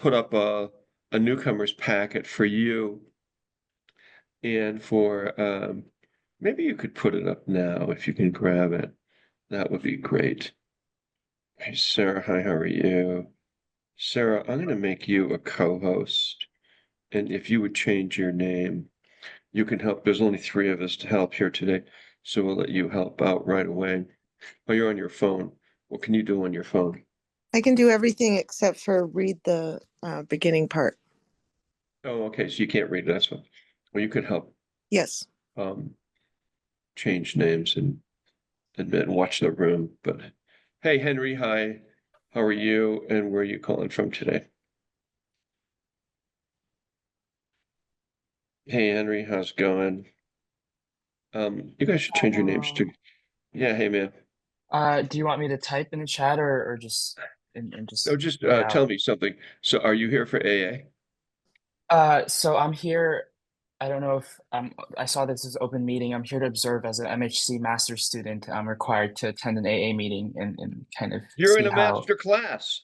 put up a newcomer's packet for you and for maybe you could put it up now if you can grab it. That would be great. Hey, Sarah, hi, how are you? Sarah, I'm going to make you a co-host. And if you would change your name, you can help. There's only three of us to help here today, so we'll let you help out right away. Oh, you're on your phone. What can you do on your phone? I can do everything except for read the beginning part. Oh, okay, so you can't read it, that's fine. Well, you could help Yes. change names and watch the room. But hey, Henry, hi. How are you? And where are you calling from today? Hey, Henry, how's it going? You guys should change your names Hello. to, yeah, hey, man. Do you want me to type in the chat or just and No, just just read tell out? me something. So are you here for AA? So I'm here. I don't know if I saw this as open meeting. I'm here to observe as an MHC master's student. I'm required to attend an AA meeting and kind of You're in see a how. master class.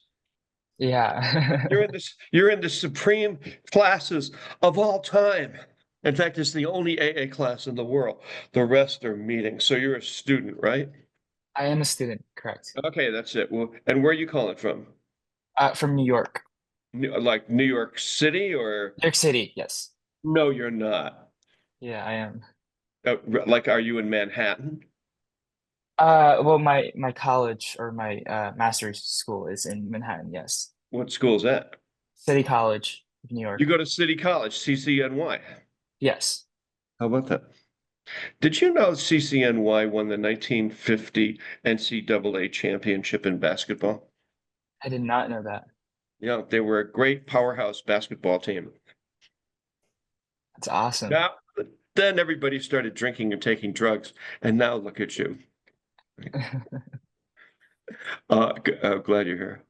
Yeah. You're in the supreme classes of all time. In fact, it's the only AA class in the world. The rest are meetings. So you're a student, right? I am a student, correct. Okay, that's it. Well, and where are you calling from? From New York. Like New York City or New York City, yes. no, you're not. Yeah, I am. Like, are you in Manhattan? Well, my college or my master's school is in Manhattan, yes. What school is that? City College of New You York. go to City College, CCNY. Yes. How about that? Did you know CCNY won the 1950 NCAA championship in basketball? I did not know that. Yeah, they were a great powerhouse basketball team. That's awesome. Now, then everybody started drinking and taking drugs, and now look at you. Glad you're here.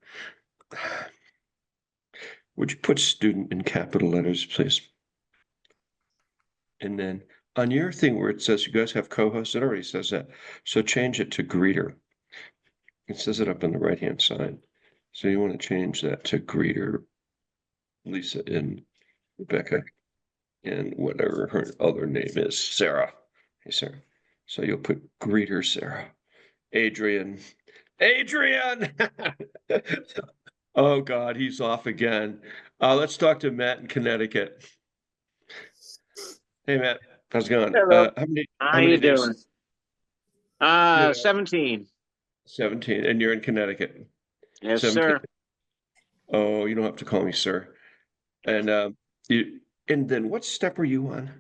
Would you put student in capital letters, please? And then on your thing where it says you guys have co-hosts, it already says that. So change it to greeter. It says it up on the right-hand side. So you want to change that to greeter, Lisa and Rebecca, and whatever her other name is, Sarah. Hey, Sarah. So you'll put greeter Sarah. Adrian. Adrian! Oh God, he's off again. Let's talk to Matt in Connecticut. Hey Matt, how's it going? Hello. How How many you days? doing? Good. 17. 17, and you're in Connecticut. Yes, 17. sir. Oh, you don't have to call me sir. And you and then what step are you on?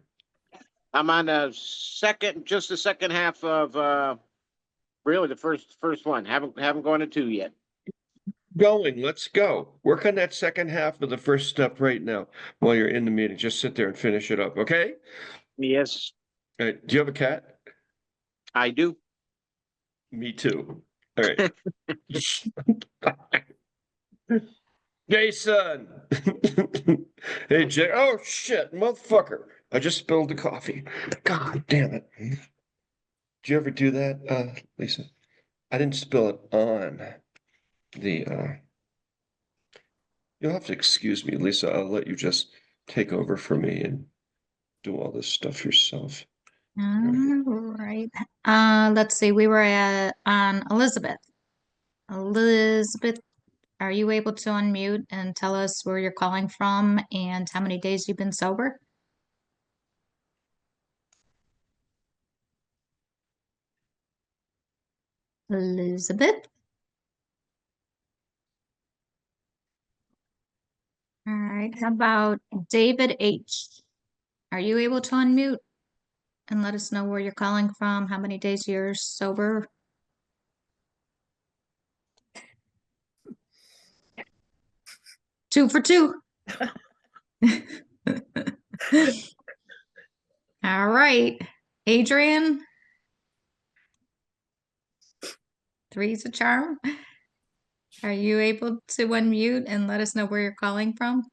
I'm on just the second half of really the first one. Haven't gone to two yet. Going, let's go. Work on that second half of the first step right now while you're in the meeting. Just sit there and finish it up, okay? Yes, All right. Do you have a cat? I do. Me too. All right. Jason. Hey, Jay. Oh shit, motherfucker. I just spilled the coffee. God damn it. Did you ever do that, Lisa? I didn't spill it on the you'll have to excuse me, Lisa. I'll let you just take over for me and do all this stuff yourself. All right. Let's see. We were on Elizabeth. Elizabeth, are you able to unmute and tell us where you're calling from and how many days you've been sober? Elizabeth? All right. How about David H? Are you able to unmute and let us know where you're calling from, how many days you're sober? Two for two. All right. Adrian? Three's a charm. Are you able to unmute and let us know where you're calling from?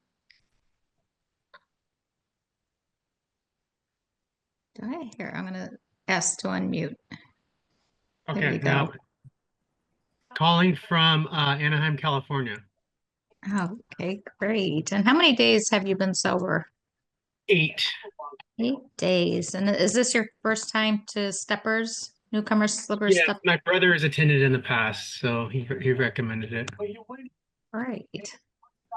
Do I hear? I'm gonna ask to unmute. There Okay, you go. now calling from Anaheim, California. Okay, great. And how many days have you been sober? 8. 8 days. And is this your first time to Steppers, Newcomer Slippers Yeah, Step? my brother has attended in the past, so he recommended it. Right.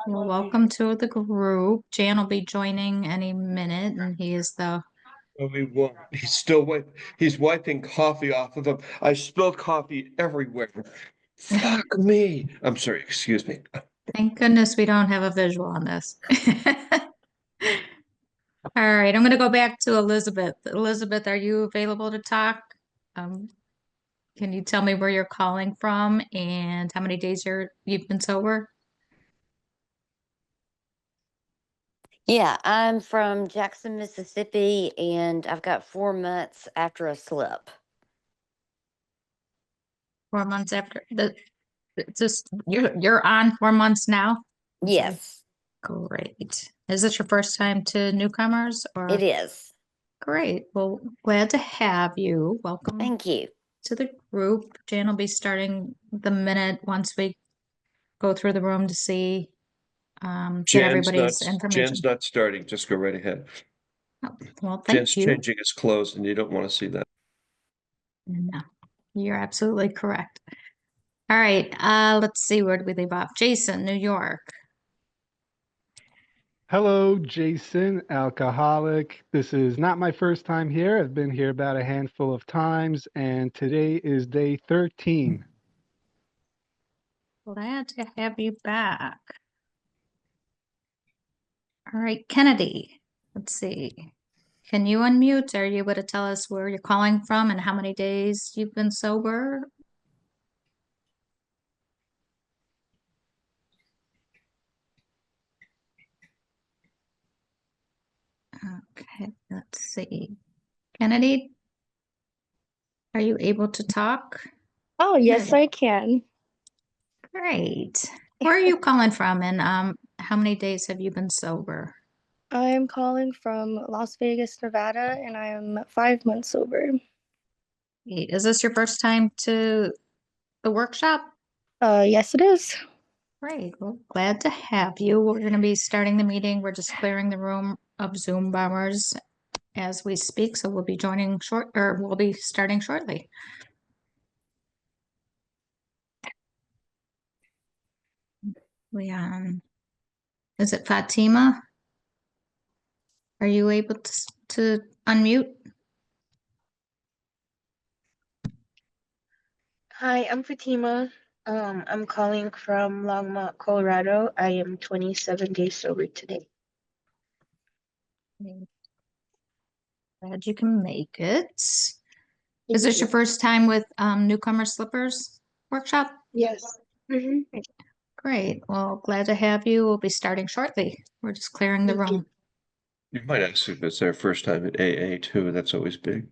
Well, welcome to the group. Jan will be joining any minute, and he is the. Oh, he won't. He's still he's wiping coffee off of him. I spilled coffee everywhere. Fuck me. I'm sorry, excuse me. Thank goodness we don't have a visual on this. All right, I'm going to go back to Elizabeth. Elizabeth, are you available to talk? Um, can you tell me where you're calling from and how many days you've been sober? Yeah, I'm from Jackson, Mississippi, and I've got 4 months after a slip. 4 months after the just you're on 4 months now? I'm sorry. Yes, Great. Is this your first time to newcomers or? it is. Great. Well, glad to have you. Welcome Thank you. to the group. Jan will be starting the minute once we go through the room to see, get everybody's information. Jan's not starting. Just go right ahead. Oh, well, Jan's thank you. changing his clothes and you don't want to see that. No, you're absolutely correct. All right, let's see, where did we leave off? Jason, New York. Hello, Jason, alcoholic. This is not my first time here. I've been here about a handful of times, and today is day 13. Glad to have you back. All right, Kennedy, let's see. Can you unmute? Are you able to tell us where you're calling from and how many days you've been sober? Okay, let's see. Kennedy, are you able to talk? Oh, yes, Good. I can. Great. Where are you calling from and how many days have you been sober? I'm calling from Las Vegas, Nevada, and I am 5 months sober. Great. Is this your first time to the workshop? Yes, it is. Great. Well, glad to have you. We're going to be starting the meeting. We're just clearing the room of Zoom bombers as we speak, so we'll be we'll be starting shortly. We is it Fatima? Are you able to unmute? Hi, I'm Fatima. I'm calling from Longmont, Colorado. I am 27 days sober today. Glad you can make it. Is Thank this you. your first time with Newcomer Slippers workshop? Yes. Mhm. Great. Well, glad to have you. We'll be starting shortly. We're just clearing the Thank you. room. You might ask if it's their first time at AA too. That's always big.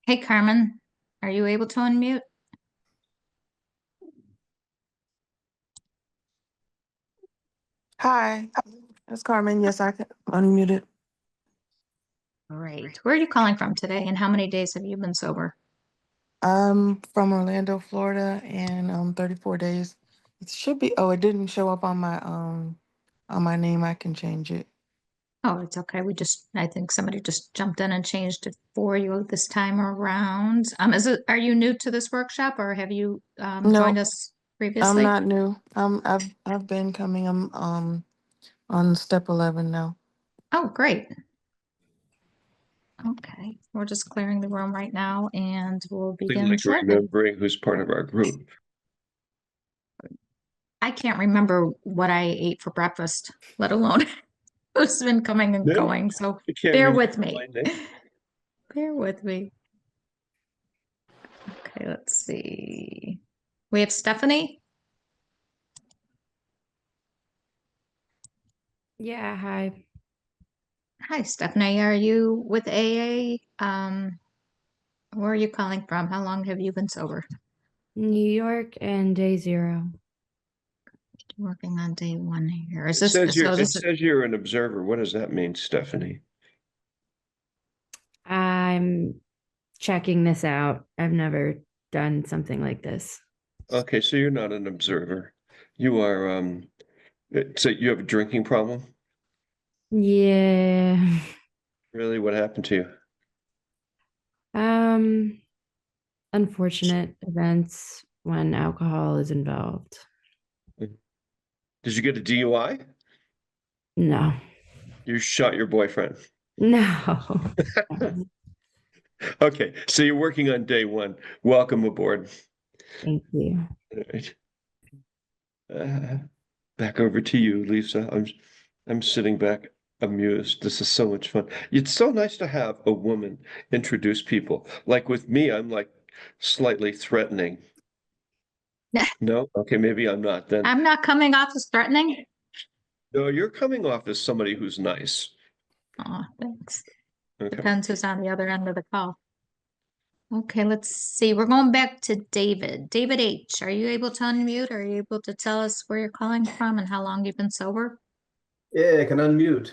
Hey, Carmen, are you able to unmute? Hi, it's Carmen. Yes, I can unmute it. Great. Where are you calling from today and how many days have you been sober? I'm from Orlando, Florida, and 34 days. It should be, oh, it didn't show up on my name. I can change it. Oh, it's okay. I think somebody just jumped in and changed it for you this time around. Are you new to this workshop or have you No, joined us I'm previously? not new. I've been coming. I'm on step 11 now. Oh, great. Okay, we're just clearing the room right now and we'll begin Like shortly. remembering who's part of our group. I can't remember what I ate for breakfast, let alone who's been coming and No, going, so I can't bear remember with me. my name. Bear with me. Okay, let's see. We have Stephanie. Yeah, hi. Hi, Stephanie. Are you with AA? Where are you calling from? How long have you been sober? New York and day 0. Working on day 1 here. Is It this says so? it says you're an observer. What does that mean, Stephanie? I'm checking this out. I've never done something like this. Okay, so you're not an observer. You are, so you have a drinking problem? Yeah. Really? What happened to you? Um, Unfortunate events when alcohol is involved. Did you get a DUI? No. You shot your boyfriend. No. Okay, so you're working on day one. Welcome aboard. Thank you. All right. Back over to you, Lisa. I'm sitting back amused. This is so much fun. It's so nice to have a woman introduce people. Like with me, I'm like slightly threatening. No? Okay, maybe I'm not then. I'm not coming off as threatening. No, you're coming off as somebody who's nice. Oh, thanks. Okay. Depends who's on the other end of the call. Okay, let's see. We're going back to David. David H., are you able to unmute? Are you able to tell us where you're calling from and how long you've been sober? Yeah, I can unmute.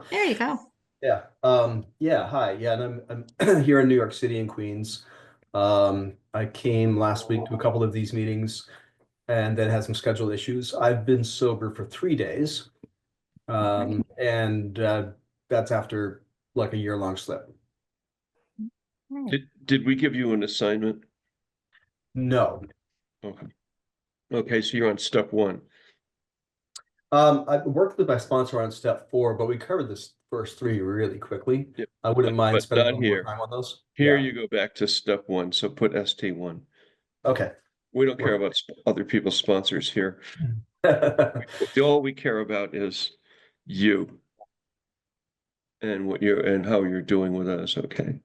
There you go. Yeah. Yeah, hi. Yeah, and I'm here in New York City in Queens. I came last week to a couple of these meetings and then had some scheduled issues. I've been sober for 3 days. And that's after like a year-long slip. Did we give you an assignment? No. Okay. Okay, so you're on step one. I worked with my sponsor on step 4, but we covered this first 3 really quickly. Yep. I wouldn't mind But spending a not little more here. time on those. Here Yeah. you go back to step one, so put ST1. Okay. We don't care about other people's sponsors here. All we care about is you and what you're and how you're doing with us. Okay.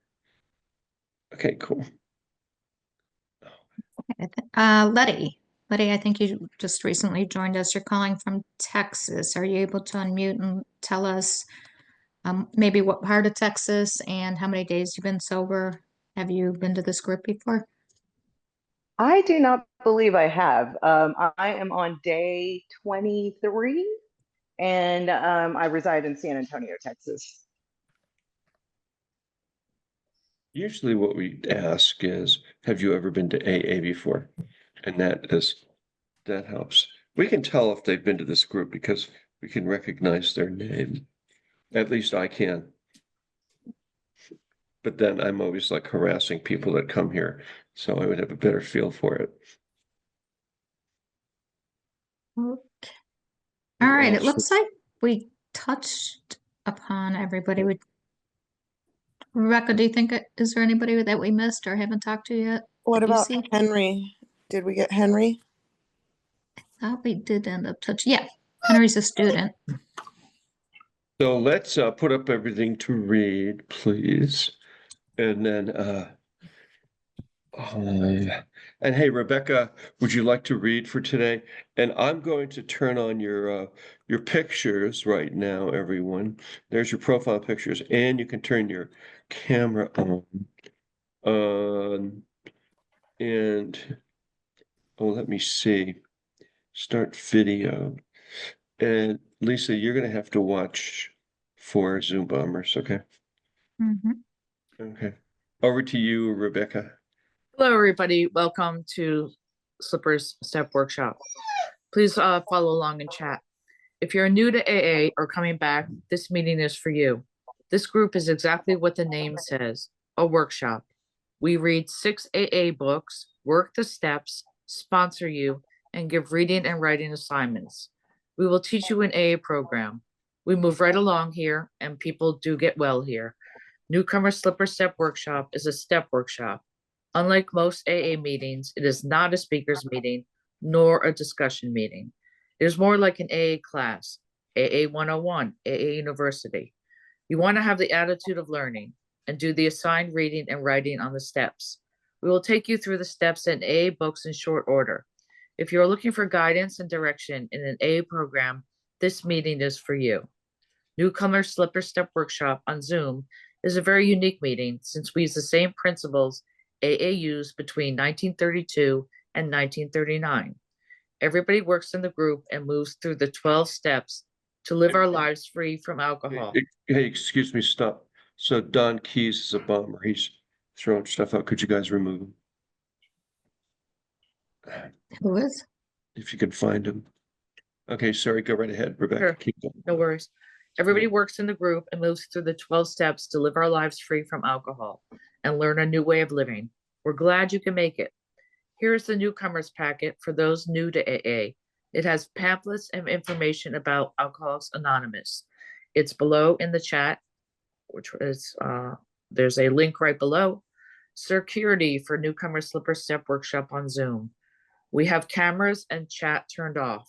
Okay, cool. Letty. Letty, I think you just recently joined us. You're calling from Texas. Are you able to unmute and tell us maybe what part of Texas and how many days you've been sober? Have you been to this group before? I do not believe I have. I am on day 23 and I reside in San Antonio, Texas. Usually what we ask is, have you ever been to AA before? And that helps. We can tell if they've been to this group because we can recognize their name. At least I can. But then I'm always like harassing people that come here, so I would have a better feel for it. Okay. All right, it looks like we touched upon everybody. Rebecca, do you think, is there anybody that we missed or haven't talked to yet? What that you about see? Henry? Did we get Henry? I thought we did end up touching. Yeah, Henry's a student. So let's put up everything to read, please. And then, and hey, Rebecca, would you like to read for today? And I'm going to turn on your pictures right now, everyone. There's your profile pictures, and you can turn your camera on. And oh, let me see. Start video. And Lisa, you're gonna have to watch 4 Zoom bombers, okay? Okay. Over to you, Rebecca. Hello, everybody. Welcome to Slipper's Step Workshop. Please follow along in chat. If you're new to AA or coming back, this meeting is for you. This group is exactly what the name says, a workshop. We read 6 AA books, work the steps, sponsor you, and give reading and writing assignments. We will teach you an AA program. We move right along here, and people do get well here. Newcomer Slipper Step Workshop is a step workshop. Unlike most AA meetings, it is not a speaker's meeting, nor a discussion meeting. It is more like an AA class, AA 101, AA University. You want to have the attitude of learning and do the assigned reading and writing on the steps. We will take you through the steps in AA books in short order. If you are looking for guidance and direction in an AA program, this meeting is for you. Newcomer Slipper Step Workshop on Zoom is a very unique meeting since we use the same principles AA used between 1932 and 1939. Everybody works in the group and moves through the 12 steps to live our lives free from alcohol. Hey, excuse me, stop. So Don Keys is a bummer. He's throwing stuff out. Could you guys remove him? Who is? if you could find him. Okay, sorry, go right ahead, Rebecca. Sure. Keep going. No worries. Everybody works in the group and moves through the 12 steps to live our lives free from alcohol and learn a new way of living. We're glad you can make it. Here's the newcomers packet for those new to AA. It has pamphlets and information about Alcoholics Anonymous. It's below in the chat, which is, there's a link right below. Security for newcomer slipper step workshop on Zoom. We have cameras and chat turned off.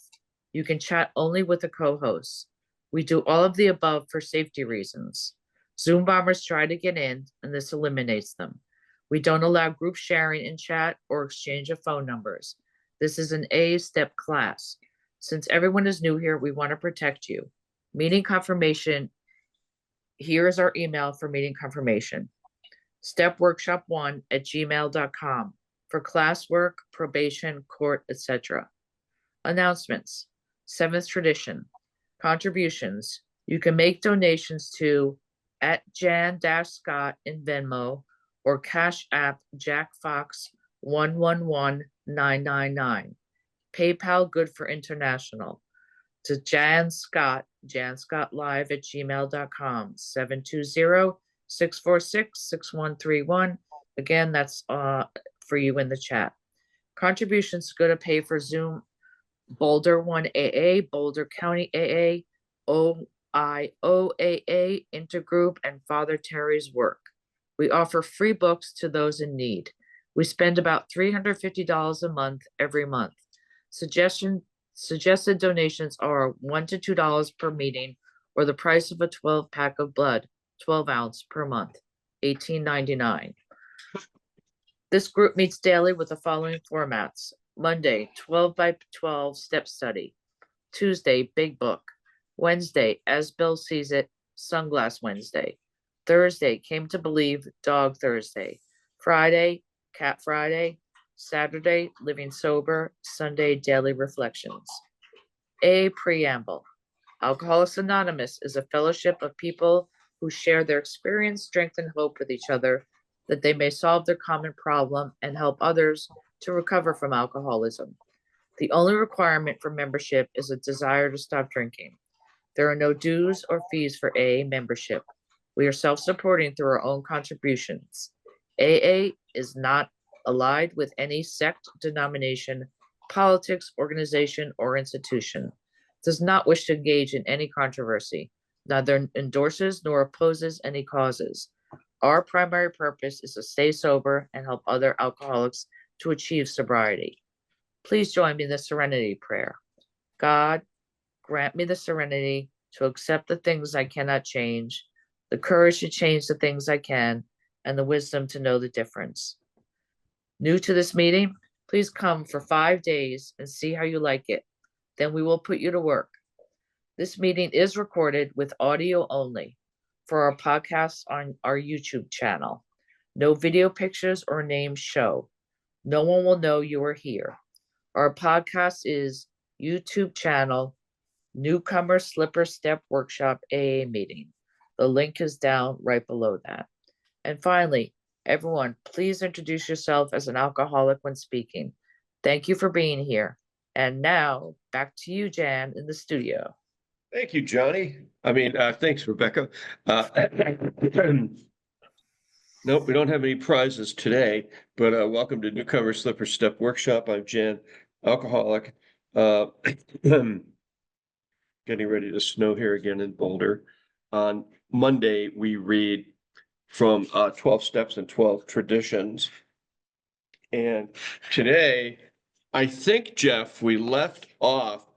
You can chat only with a co-host. We do all of the above for safety reasons. Zoom bombers try to get in, and this eliminates them. We don't allow group sharing in chat or exchange of phone numbers. This is an A step class. Since everyone is new here, we want to protect you. Meeting confirmation. Here is our email for meeting confirmation. stepworkshop1@gmail.com for classwork, probation, court, etc. Announcements. 7th tradition. Contributions. You can make donations to @Jan-Scott in Venmo or Cash App Jack Fox 111999. PayPal Good for International. To Jan Scott, janscottlive@gmail.com, 720-646-6131. Again, that's for you in the chat. Contributions go to pay for Zoom Boulder 1 AA, Boulder County AA, OIOAA, Intergroup, and Father Terry's work. We offer free books to those in need. We spend about $350 a month every month. Suggested donations are $1 to $2 per meeting or the price of a 12-pack of blood, 12 ounce per month, $18.99. This group meets daily with the following formats. Monday, 12 by 12 step study. Tuesday, big book. Wednesday, as Bill sees it, Sunglass Wednesday. Thursday, came to believe, Dog Thursday. Friday, Cat Friday. Saturday, living sober. Sunday, daily reflections. A preamble. Alcoholics Anonymous is a fellowship of people who share their experience, strength, and hope with each other, that they may solve their common problem and help others to recover from alcoholism. The only requirement for membership is a desire to stop drinking. There are no dues or fees for AA membership. We are self-supporting through our own contributions. AA is not allied with any sect, denomination, politics, organization, or institution. Does not wish to engage in any controversy, neither endorses nor opposes any causes. Our primary purpose is to stay sober and help other alcoholics to achieve sobriety. Please join me in the serenity prayer. God, grant me the serenity to accept the things I cannot change, the courage to change the things I can, and the wisdom to know the difference. New to this meeting, please come for 5 days and see how you like it. Then we will put you to work. This meeting is recorded with audio only for our podcast on our YouTube channel. No video pictures or names show. No one will know you are here. Our podcast is YouTube channel, Newcomer Slipper Step Workshop AA Meeting. The link is down right below that. And finally, everyone, please introduce yourself as an alcoholic when speaking. Thank you for being here. And now, back to you, Jan, in the studio. Thank you, Johnny. Thanks, Rebecca. Nope, we don't have any prizes today, but welcome to Newcomer Slipper Step Workshop. I'm Jan, alcoholic. Getting ready to snow here again in Boulder. On Monday, we read from 12 Steps and 12 Traditions. And today, I think, Jeff, we left off,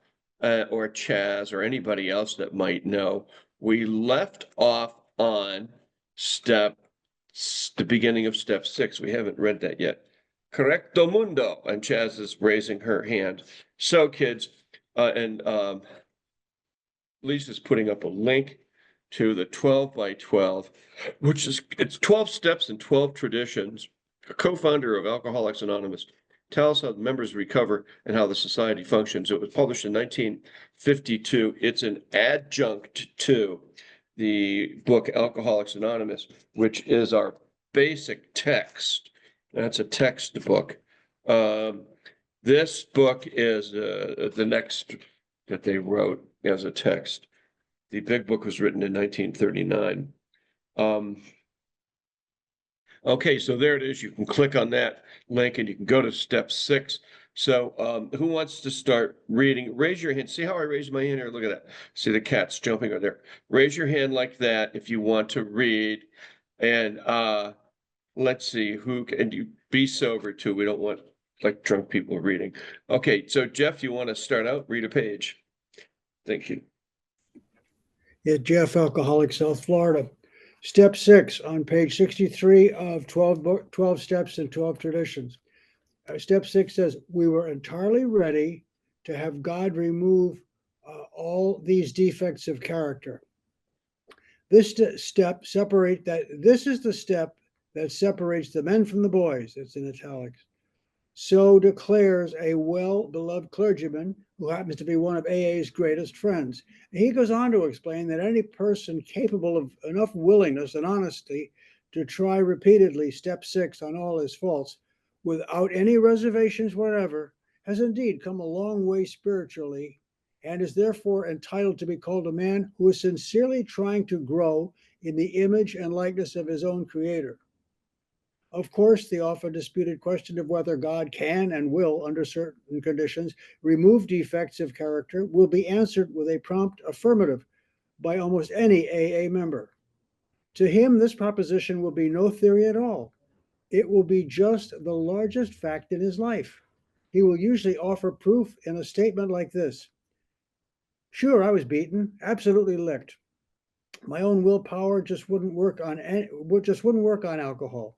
or Chaz, or anybody else that might know, we left off on the beginning of step 6. We haven't read that yet. Correcto mundo. And Chaz is raising her hand. So, kids, Lisa's putting up a link to the 12 by 12, it's 12 steps and 12 traditions. A co-founder of Alcoholics Anonymous tells how the members recover and how the society functions. It was published in 1952. It's an adjunct to the book Alcoholics Anonymous, which is our basic text. That's a textbook. The This book is the next that they wrote as a text. The big book was written in 1939. Okay, so there it is. You can click on that link and you can go to step 6. So who wants to start reading? Raise your hand. See how I raised my hand here? Look at that. See the cats jumping over there. Raise your hand like that if you want to read. And let's see who and you be sober too. We don't want like drunk people reading. Okay, so Jeff, you want to start out? Read a page. Thank you. Yeah, Jeff, Alcoholic, South Florida. Step 6 on page 63 of 12 Steps and 12 Traditions. Step 6 says, we were entirely ready to have God remove all these defects of character. This step separate that. This is the step that separates the men from the boys. It's in italics. So declares a well-beloved clergyman who happens to be one of AA's greatest friends. And he goes on to explain that any person capable of enough willingness and honesty to try repeatedly step 6 on all his faults without any reservations whatever has indeed come a long way spiritually and is therefore entitled to be called a man who is sincerely trying to grow in the image and likeness of his own creator. Of course, the often disputed question of whether God can and will, under certain conditions, remove defects of character will be answered with a prompt affirmative by almost any AA member. To him, this proposition will be no theory at all. It will be just the largest fact in his life. He will usually offer proof in a statement like this. Sure, I was beaten, absolutely licked. My own willpower just wouldn't work on alcohol.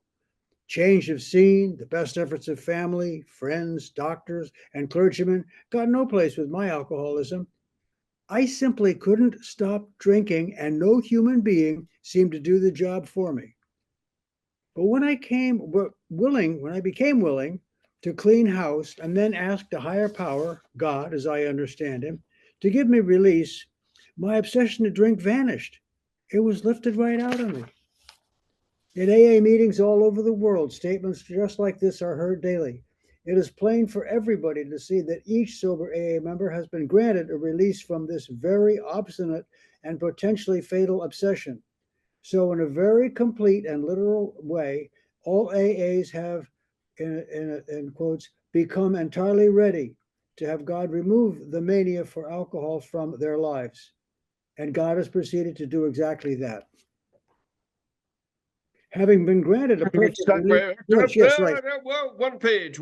Change of scene, the best efforts of family, friends, doctors, and clergymen got no place with my alcoholism. I simply couldn't stop drinking, and no human being seemed to do the job for me. But when I became willing to clean house and then asked a higher power, God, as I understand him, to give me release, my obsession to drink vanished. It was lifted right out of me. In AA meetings all over the world, statements just like this are heard daily. It is plain for everybody to see that each sober AA member has been granted a release from this very obstinate and potentially fatal obsession. So in a very complete and literal way, all AAs have, in quotes, become entirely ready to have God remove the mania for alcohol from their lives. And God has proceeded to do exactly that. Having been granted a perfect release. Yes, right. Whoa, one page.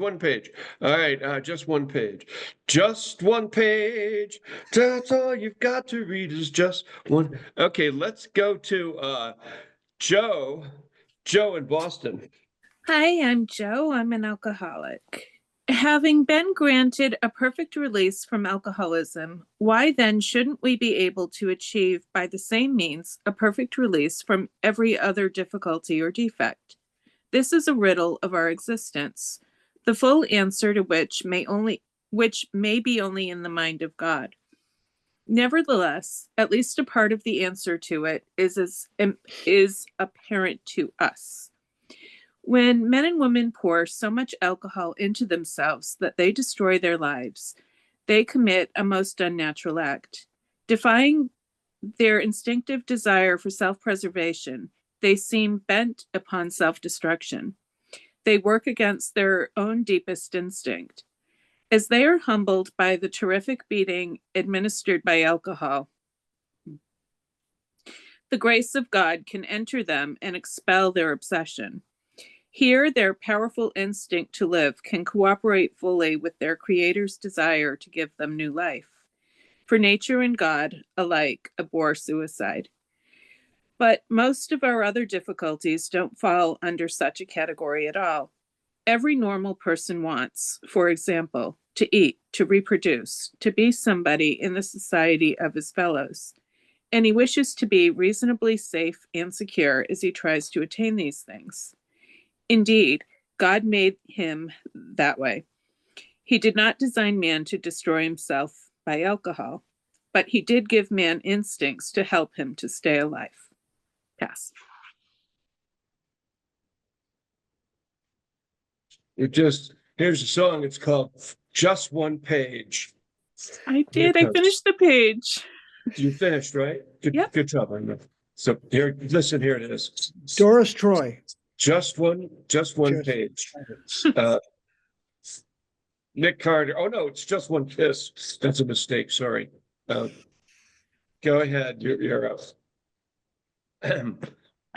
All right, just one page. Just one page. That's all you've got to read is just one. Okay, let's go to Joe. Joe in Boston. Hi, I'm Joe. I'm an alcoholic. Having been granted a perfect release from alcoholism, why then shouldn't we be able to achieve by the same means a perfect release from every other difficulty or defect? This is a riddle of our existence, the full answer to which may be only in the mind of God. Nevertheless, at least a part of the answer to it is apparent to us. When men and women pour so much alcohol into themselves that they destroy their lives, they commit a most unnatural act. Defying their instinctive desire for self-preservation, they seem bent upon self-destruction. They work against their own deepest instinct. As they are humbled by the terrific beating administered by alcohol, the grace of God can enter them and expel their obsession. Here, their powerful instinct to live can cooperate fully with their Creator's desire to give them new life. For nature and God alike abhor suicide. But most of our other difficulties don't fall under such a category at all. Every normal person wants, for example, to eat, to reproduce, to be somebody in the society of his fellows. And he wishes to be reasonably safe and secure as he tries to attain these things. Indeed, God made him that way. He did not design man to destroy himself by alcohol, but he did give man instincts to help him to stay alive. Pass. It just Here's a song. It's called Just One Page. I did. I finished the page. You finished, right? Good, Yep. good job, Anya. So here, listen, here it is. Doris Troy. Just one page. Nick Carter. Oh no, it's Just One Kiss. That's a mistake. Sorry. Go ahead. You're up.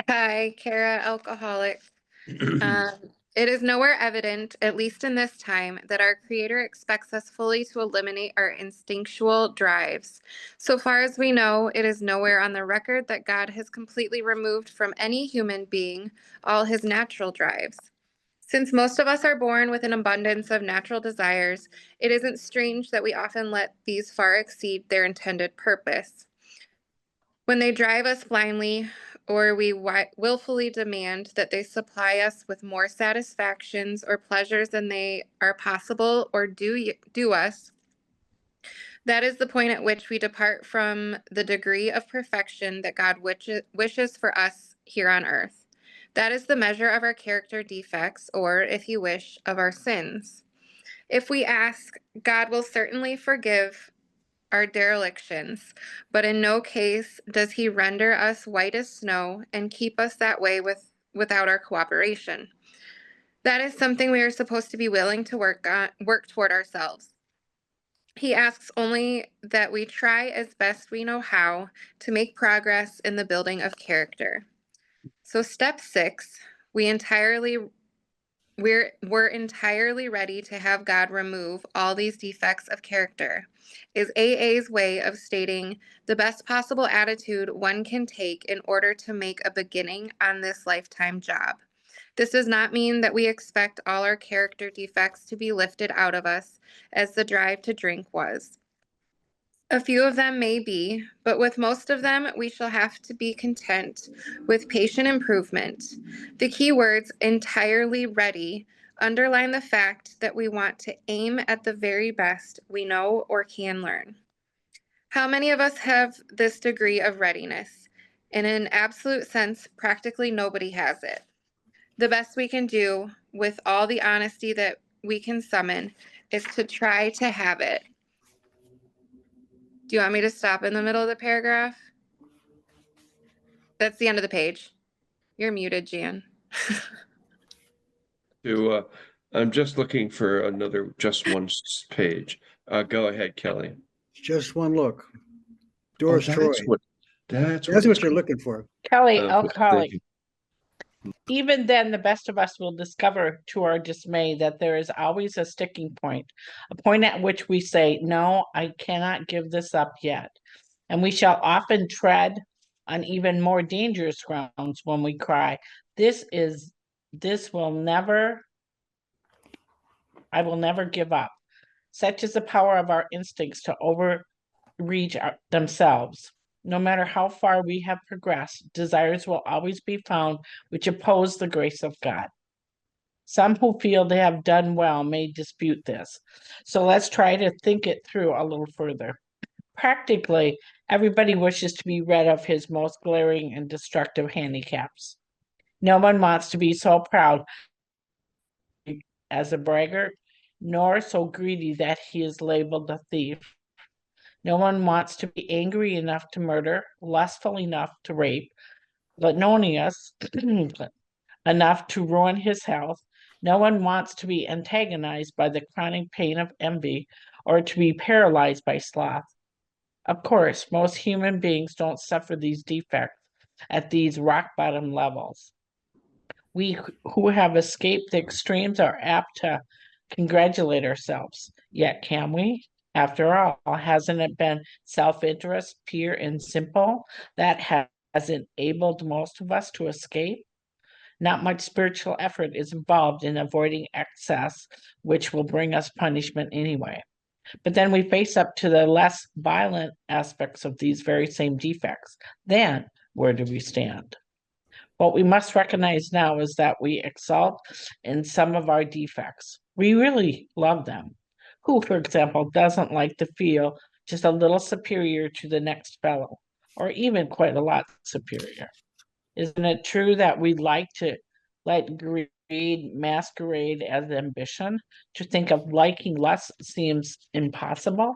Hi, Kara, alcoholic. It is nowhere evident, at least in this time, that our Creator expects us fully to eliminate our instinctual drives. So far as we know, it is nowhere on the record that God has completely removed from any human being all his natural drives. Since most of us are born with an abundance of natural desires, it isn't strange that we often let these far exceed their intended purpose. When they drive us blindly, or we willfully demand that they supply us with more satisfactions or pleasures than they are possible or do us, that is the point at which we depart from the degree of perfection that God wishes for us here on earth. That is the measure of our character defects, or, if you wish, of our sins. If we ask, God will certainly forgive our derelictions, but in no case does he render us white as snow and keep us that way without our cooperation. That is something we are supposed to be willing to work toward ourselves. He asks only that we try as best we know how to make progress in the building of character. So step 6, we're entirely ready to have God remove all these defects of character, is AA's way of stating the best possible attitude one can take in order to make a beginning on this lifetime job. This does not mean that we expect all our character defects to be lifted out of us as the drive to drink was. A few of them may be, but with most of them, we shall have to be content with patient improvement. The key words entirely ready underline the fact that we want to aim at the very best we know or can learn. How many of us have this degree of readiness? In an absolute sense, practically nobody has it. The best we can do, with all the honesty that we can summon, is to try to have it. Do you want me to stop in the middle of the paragraph? That's the end of the page. You're muted, Jan. I'm just looking for another just one page. Go ahead, Kelly. Just one look. Doris Troy. That's what it's you're called. looking for. Kelly, Okay, alcoholic. thank you. Even then, the best of us will discover to our dismay that there is always a sticking point, a point at which we say, no, I cannot give this up yet. And we shall often tread on even more dangerous grounds when we cry, I will never give up. Such is the power of our instincts to overreach themselves. No matter how far we have progressed, desires will always be found which oppose the grace of God. Some who feel they have done well may dispute this. So let's try to think it through a little further. Practically, everybody wishes to be rid of his most glaring and destructive handicaps. No one wants to be so proud as a braggart, nor so greedy that he is labeled a thief. No one wants to be angry enough to murder, lustful enough to rape, leptonious enough to ruin his health. No one wants to be antagonized by the chronic pain of envy or to be paralyzed by sloth. Of course, most human beings don't suffer these defects at these rock bottom levels. We who have escaped the extremes are apt to congratulate ourselves. Yet can we? After all, hasn't it been self-interest, pure and simple, that has enabled most of us to escape? Not much spiritual effort is involved in avoiding excess, which will bring us punishment anyway. But then we face up to the less violent aspects of these very same defects. Then, where do we stand? What we must recognize now is that we exalt in some of our defects. We really love them. Who, for example, doesn't like to feel just a little superior to the next fellow, or even quite a lot superior? Isn't it true that we like to let grief masquerade as ambition. To think of liking less seems impossible.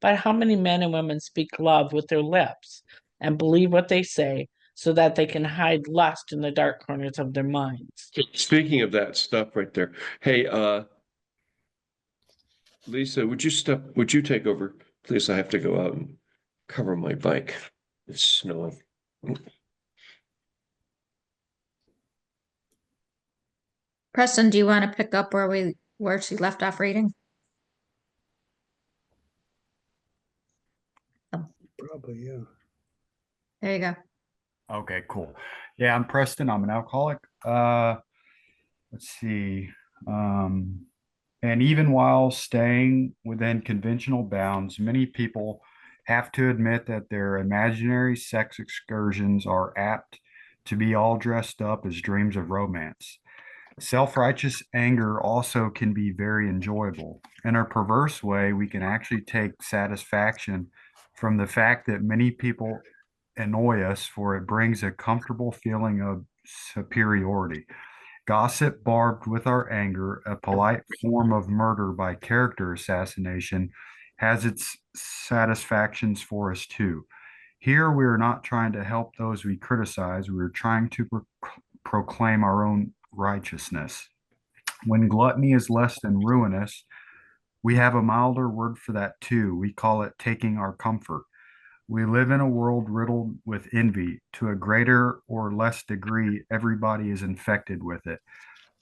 But how many men and women speak love with their lips and believe what they say so that they can hide lust in the dark corners of their minds? Speaking of that stuff right there, hey, Lisa, would you take over, please? I have to go out and cover my bike. It's snowing. Preston, do you want to pick up where she left off reading? Probably, yeah. There you go. Okay, cool. Yeah, I'm Preston. I'm an alcoholic. Let's see. And even while staying within conventional bounds, many people have to admit that their imaginary sex excursions are apt to be all dressed up as dreams of romance. Self-righteous anger also can be very enjoyable. In a perverse way, we can actually take satisfaction from the fact that many people annoy us, for it brings a comfortable feeling of superiority. Gossip barbed with our anger, a polite form of murder by character assassination, has its satisfactions for us too. Here, we are not trying to help those we criticize, we are trying to proclaim our own righteousness. When gluttony is less than ruinous, we have a milder word for that too. We call it taking our comfort. We live in a world riddled with envy. To a greater or less degree, everybody is infected with it.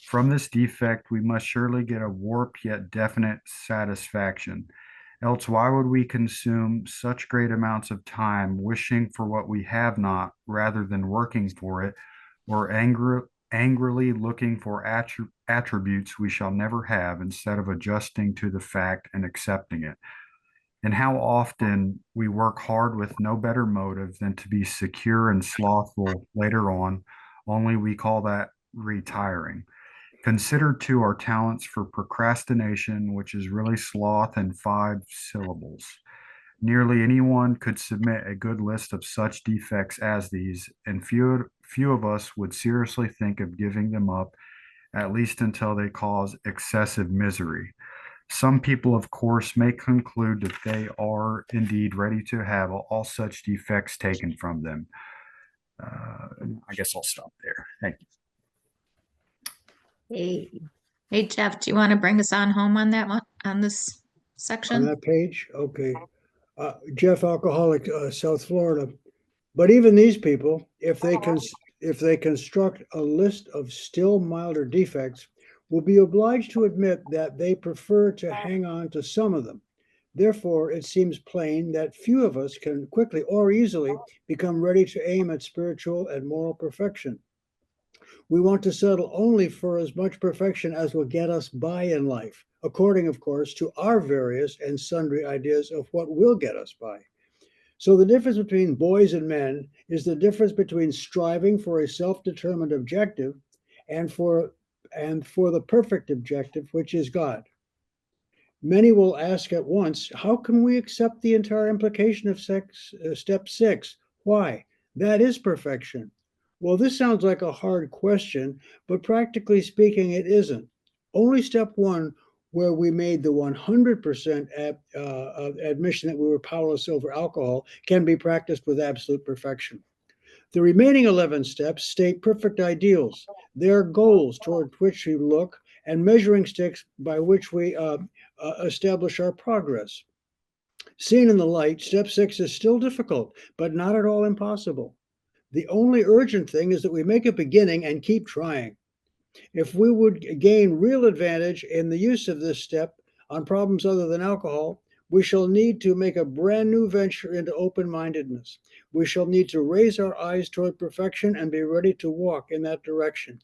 From this defect, we must surely get a warped yet definite satisfaction. Else, why would we consume such great amounts of time wishing for what we have not rather than working for it, or angrily looking for attributes we shall never have instead of adjusting to the fact and accepting it? And how often we work hard with no better motive than to be secure and slothful later on, only we call that retiring. Consider too our talents for procrastination, which is really sloth in 5 syllables. Nearly anyone could submit a good list of such defects as these, and few of us would seriously think of giving them up, at least until they cause excessive misery. Some people, of course, may conclude that they are indeed ready to have all such defects taken from them. I guess I'll stop there. Thank you. Hey, Jeff, do you want to bring us on home on that one, on this section? On that page? Okay. Jeff, alcoholic, South Florida. But even these people, if they construct a list of still milder defects, will be obliged to admit that they prefer to hang on to some of them. Therefore, it seems plain that few of us can quickly or easily become ready to aim at spiritual and moral perfection. We want to settle only for as much perfection as will get us by in life, according, of course, to our various and sundry ideas of what will get us by. So the difference between boys and men is the difference between striving for a self-determined objective and for the perfect objective, which is God. Many will ask at once, how can we accept the entire implication of step 6? Why? That is perfection. Well, this sounds like a hard question, but practically speaking, it isn't. Only step 1, where we made the 100% admission that we were powerless over alcohol, can be practiced with absolute perfection. The remaining 11 steps state perfect ideals. They are goals toward which we look and measuring sticks by which we establish our progress. Seen in the light, step 6 is still difficult, but not at all impossible. The only urgent thing is that we make a beginning and keep trying. If we would gain real advantage in the use of this step on problems other than alcohol, we shall need to make a brand new venture into open-mindedness. We shall need to raise our eyes toward perfection and be ready to walk in that direction.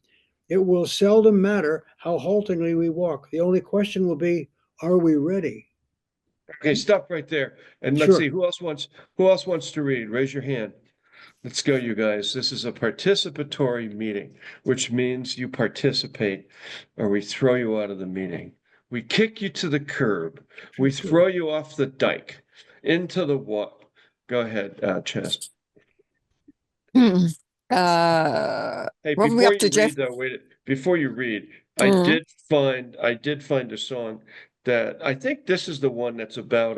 It will seldom matter how haltingly we walk. The only question will be, are we ready? Okay, stop right there. And let's see, who else wants to read? Raise your hand. Let's go, you guys. This is a participatory meeting, which means you participate or we throw you out of the meeting. We kick you to the curb. We throw you off the dike into the what? Go ahead, Chas. Hey, Hey, what were we before up to, you Jeff? read, though, before you read, I did find a song that I think this is the one that's about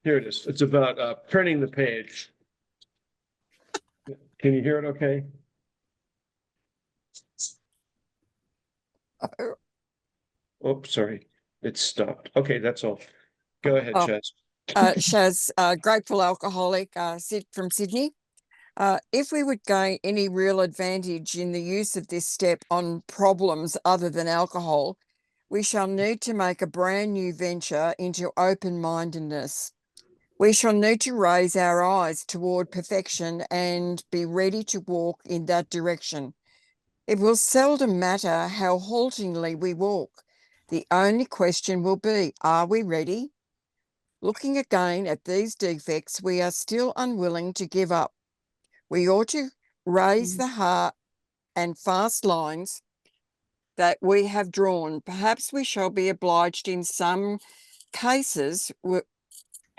here it is. It's about turning the page. Can you hear it okay? Oh, sorry. It stopped. Okay, that's all. Go ahead, Chaz. Shaz, grateful alcoholic, from Sydney. If we would gain any real advantage in the use of this step on problems other than alcohol, we shall need to make a brand new venture into open-mindedness. We shall need to raise our eyes toward perfection and be ready to walk in that direction. It will seldom matter how haltingly we walk. The only question will be, are we ready? Looking again at these defects, we are still unwilling to give up. We ought to raise the heart and fast lines that we have drawn. Perhaps we shall be obliged in some cases,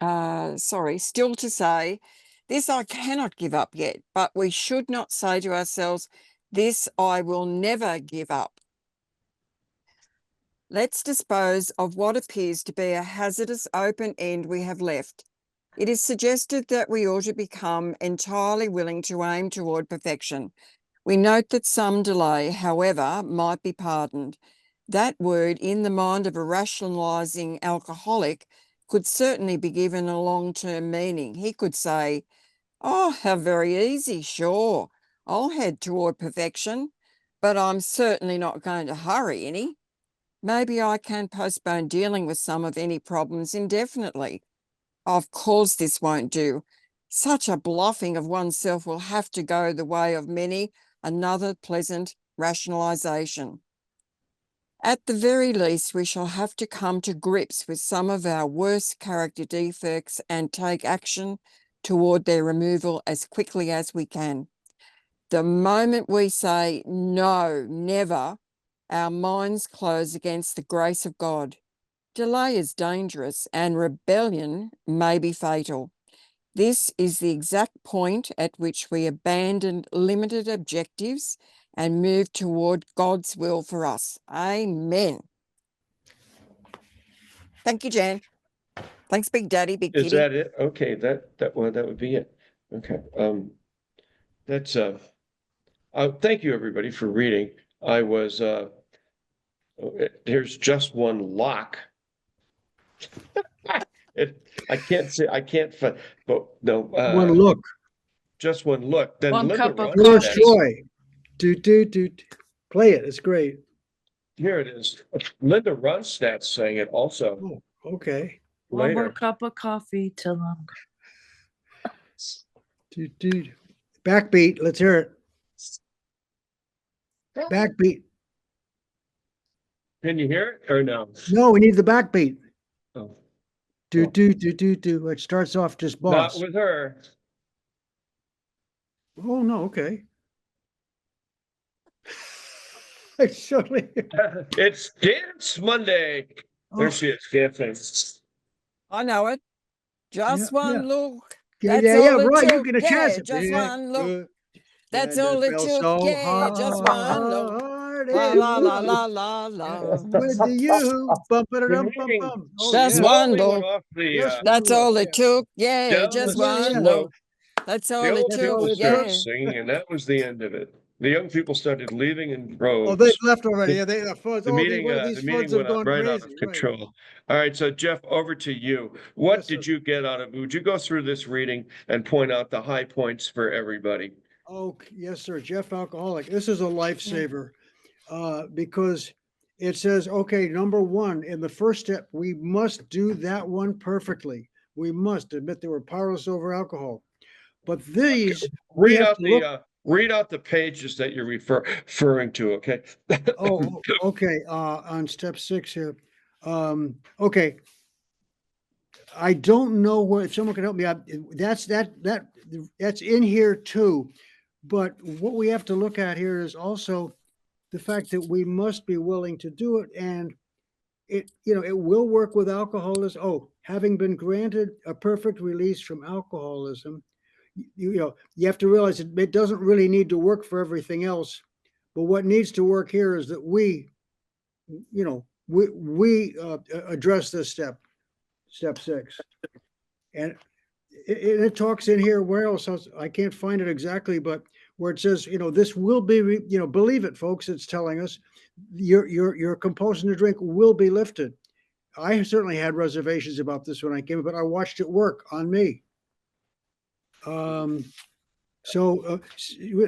still to say, this I cannot give up yet, but we should not say to ourselves, this I will never give up. Let's dispose of what appears to be a hazardous open end we have left. It is suggested that we ought to become entirely willing to aim toward perfection. We note that some delay, however, might be pardoned. That word, in the mind of a rationalizing alcoholic, could certainly be given a long-term meaning. He could say, oh, how very easy, sure. I'll head toward perfection, but I'm certainly not going to hurry any. Maybe I can postpone dealing with some of any problems indefinitely. Of course this won't do. Such a bluffing of oneself will have to go the way of many another pleasant rationalization. At the very least, we shall have to come to grips with some of our worst character defects and take action toward their removal as quickly as we can. The moment we say, no, never, our minds close against the grace of God. Delay is dangerous and rebellion may be fatal. This is the exact point at which we abandon limited objectives and move toward God's will for us. Amen. Thank you, Jan. Thanks, Big Daddy, Big Is Kitty. that it? Okay, that would be it. Okay. That's thank you everybody for reading. I was there's just one lock. I can't say I can't find, but no One look. just one look. Then One Linda cup of Ronstadt George coffee. Joy. Do. Play it. It's great. Here it is. Linda Ronstadt sang it also Oh, okay. One more later. cup of coffee till I'm. Do. Backbeat. Let's hear it. Backbeat. Can you hear it or no? No, we need the backbeat. Oh, Do. It starts off just not boss. with her. Oh, no. Okay. Actually. It's Dance Monday. There she is, dancing. I know it. Just one look. Yeah, That's all it right. took. You get a chance. Just one look. That's And all it felt took. so Just one look. hard. La It la la was la la la. with you. Bum, The bum, meeting bum. Oh, Just yeah. one slowly went look. off the Just one That's look. all it took. down Just the one slope. look. That's all The it old took. people it started took. singing, and that was the end of it. The young people started leaving in Oh, they've droves. left already. The, Yeah, they funds. the Oh, meeting, these the meeting funds have went gone right out crazy. of Right. control. All right, so Jeff, over to you. What Yes, did sir. you get out of it? Would you go through this reading and point out the high points for everybody? Oh, yes, sir. Jeff Alcoholic. This is a lifesaver because it says, okay, number one, in the first step, we must do that one perfectly. We must admit that we're powerless over alcohol. But these, we Read have out to look. read out the pages that you're referring to, okay? Oh, okay. On step 6 here. Okay. I don't know what, if someone can help me out. That's in here too. But what we have to look at here is also the fact that we must be willing to do it. And it will work with alcoholism. Oh, having been granted a perfect release from alcoholism, you have to realize it doesn't really need to work for everything else, But what needs to work here is that we address this step 6. And it talks in here where else, I can't find it exactly, but where it says, this will be, believe it, folks, it's telling us your compulsion to drink will be lifted. I certainly had reservations about this when I came, but I watched it work on me.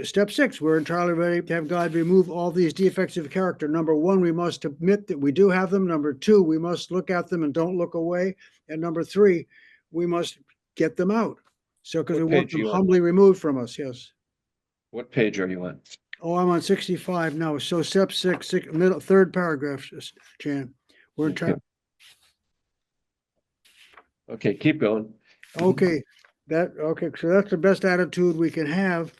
Step 6, we're entirely ready to have God remove all these defects of character. Number 1, we must admit that we do have them. Number 2, we must look at them and don't look away. And number 3, we must get them out. So, because we want them humbly removed from us. Yes. What page are you on? Oh, I'm on 65 now. So step 6, middle, third paragraph, Jan. We're okay. Okay, keep going. Okay. So that's the best attitude we can have.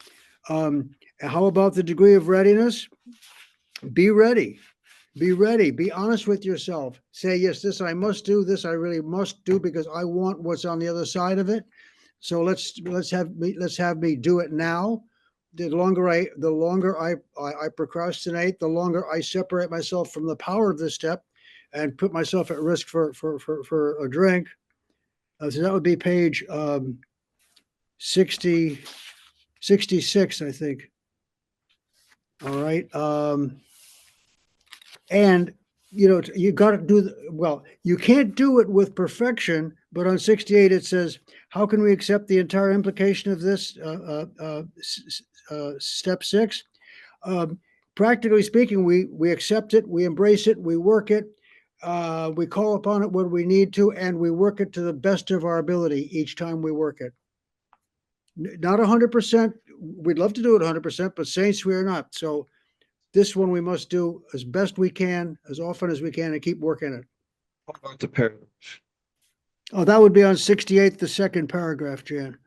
How about the degree of readiness? Be ready. Be ready. Be honest with yourself. Say, yes, this I must do. This I really must do because I want what's on the other side of it. So let's have me do it now. The longer I procrastinate, the longer I separate myself from the power of this step, and put myself at risk for a drink. So that would be page 66, I think. All right. And you got to do you can't do it with perfection, but on 68 it says, how can we accept the entire implication of this step 6? Practically speaking, we accept it, we embrace it, we work it, we call upon it when we need to, and we work it to the best of our ability each time we work it. Not 100%. We'd love to do it 100%, but saints we are not. So this one we must do as best we can, as often as we can, and keep working it. What about the paragraph? Oh, that would be on 68, the second paragraph, Jan.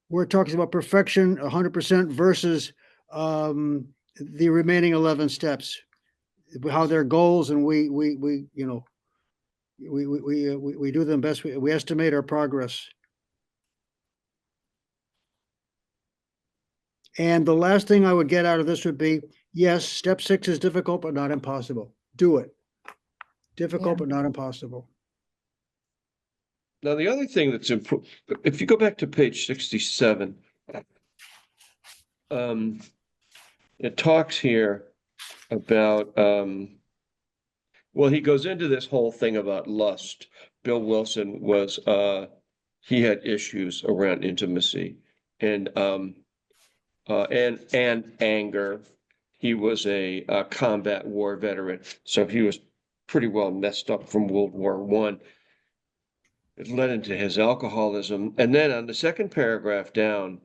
Where it talks about perfection, 100% versus the remaining 11 steps, how they're goals, and we do them best. We estimate our progress. And the last thing I would get out of this would be, yes, step 6 is difficult, but not impossible. Do it. Difficult, but not impossible. Now, the other thing that's important, if you go back to page 67, it talks here about, he goes into this whole thing about lust. Bill Wilson was, he had issues around intimacy and anger. He was a combat war veteran, so he was pretty well messed up from World War I. It led into his alcoholism. And then on the second paragraph down,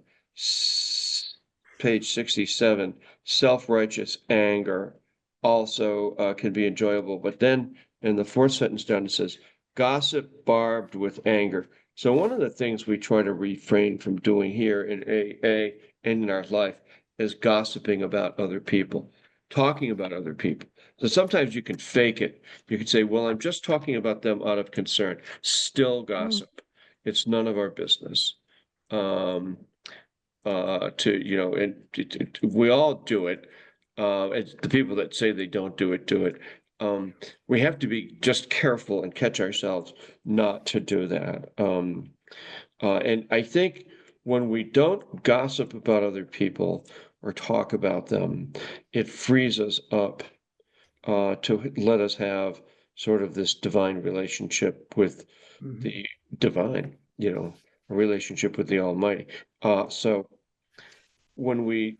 page 67, self-righteous anger also can be enjoyable. But then in the fourth sentence down, it says, gossip barbed with anger. So one of the things we try to refrain from doing here in AA and in our life is gossiping about other people, talking about other people. So sometimes you can fake it. You could say, well, I'm just talking about them out of concern. Still gossip. It's none of our business. We all do it. It's the people that say they don't do it, do it. We have to be just careful and catch ourselves not to do that. And I think when we don't gossip about other people or talk about them, it frees us up to let us have sort of this divine relationship with the divine, a relationship with the Almighty. So when we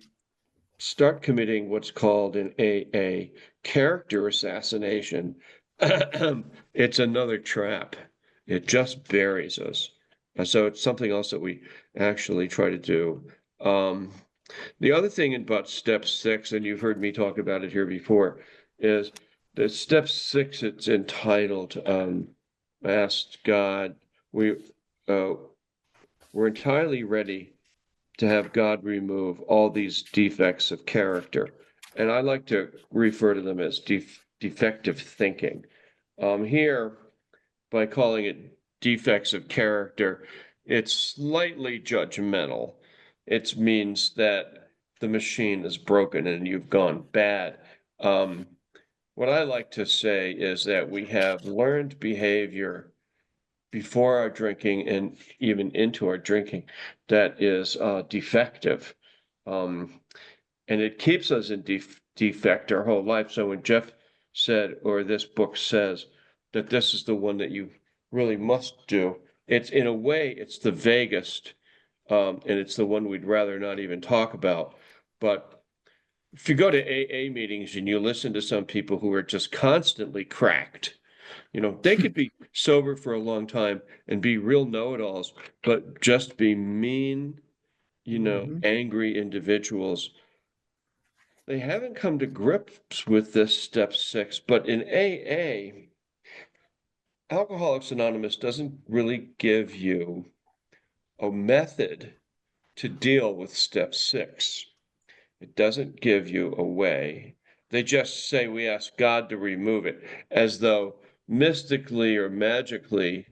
start committing what's called in AA character assassination, it's another trap. It just buries us. So it's something else that we actually try to do. The other thing about step 6, and you've heard me talk about it here before, is that step 6, it's entitled ask God. We're entirely ready to have God remove all these defects of character. And I like to refer to them as defective thinking. Here, by calling it defects of character, it's slightly judgmental. It means that the machine is broken and you've gone bad. What I like to say is that we have learned behavior before our drinking and even into our drinking that is defective. And it keeps us in defect our whole life. So when Jeff said, or this book says, that this is the one that you really must do, it's in a way, it's the vaguest, and it's the one we'd rather not even talk about. But if you go to AA meetings and you listen to some people who are just constantly cracked, they could be sober for a long time and be real know-it-alls, but just be mean, angry individuals. They haven't come to grips with this step 6, but in AA, Alcoholics Anonymous doesn't really give you a method to deal with step 6. It doesn't give you a way. They just say we ask God to remove it, as though mystically or magically,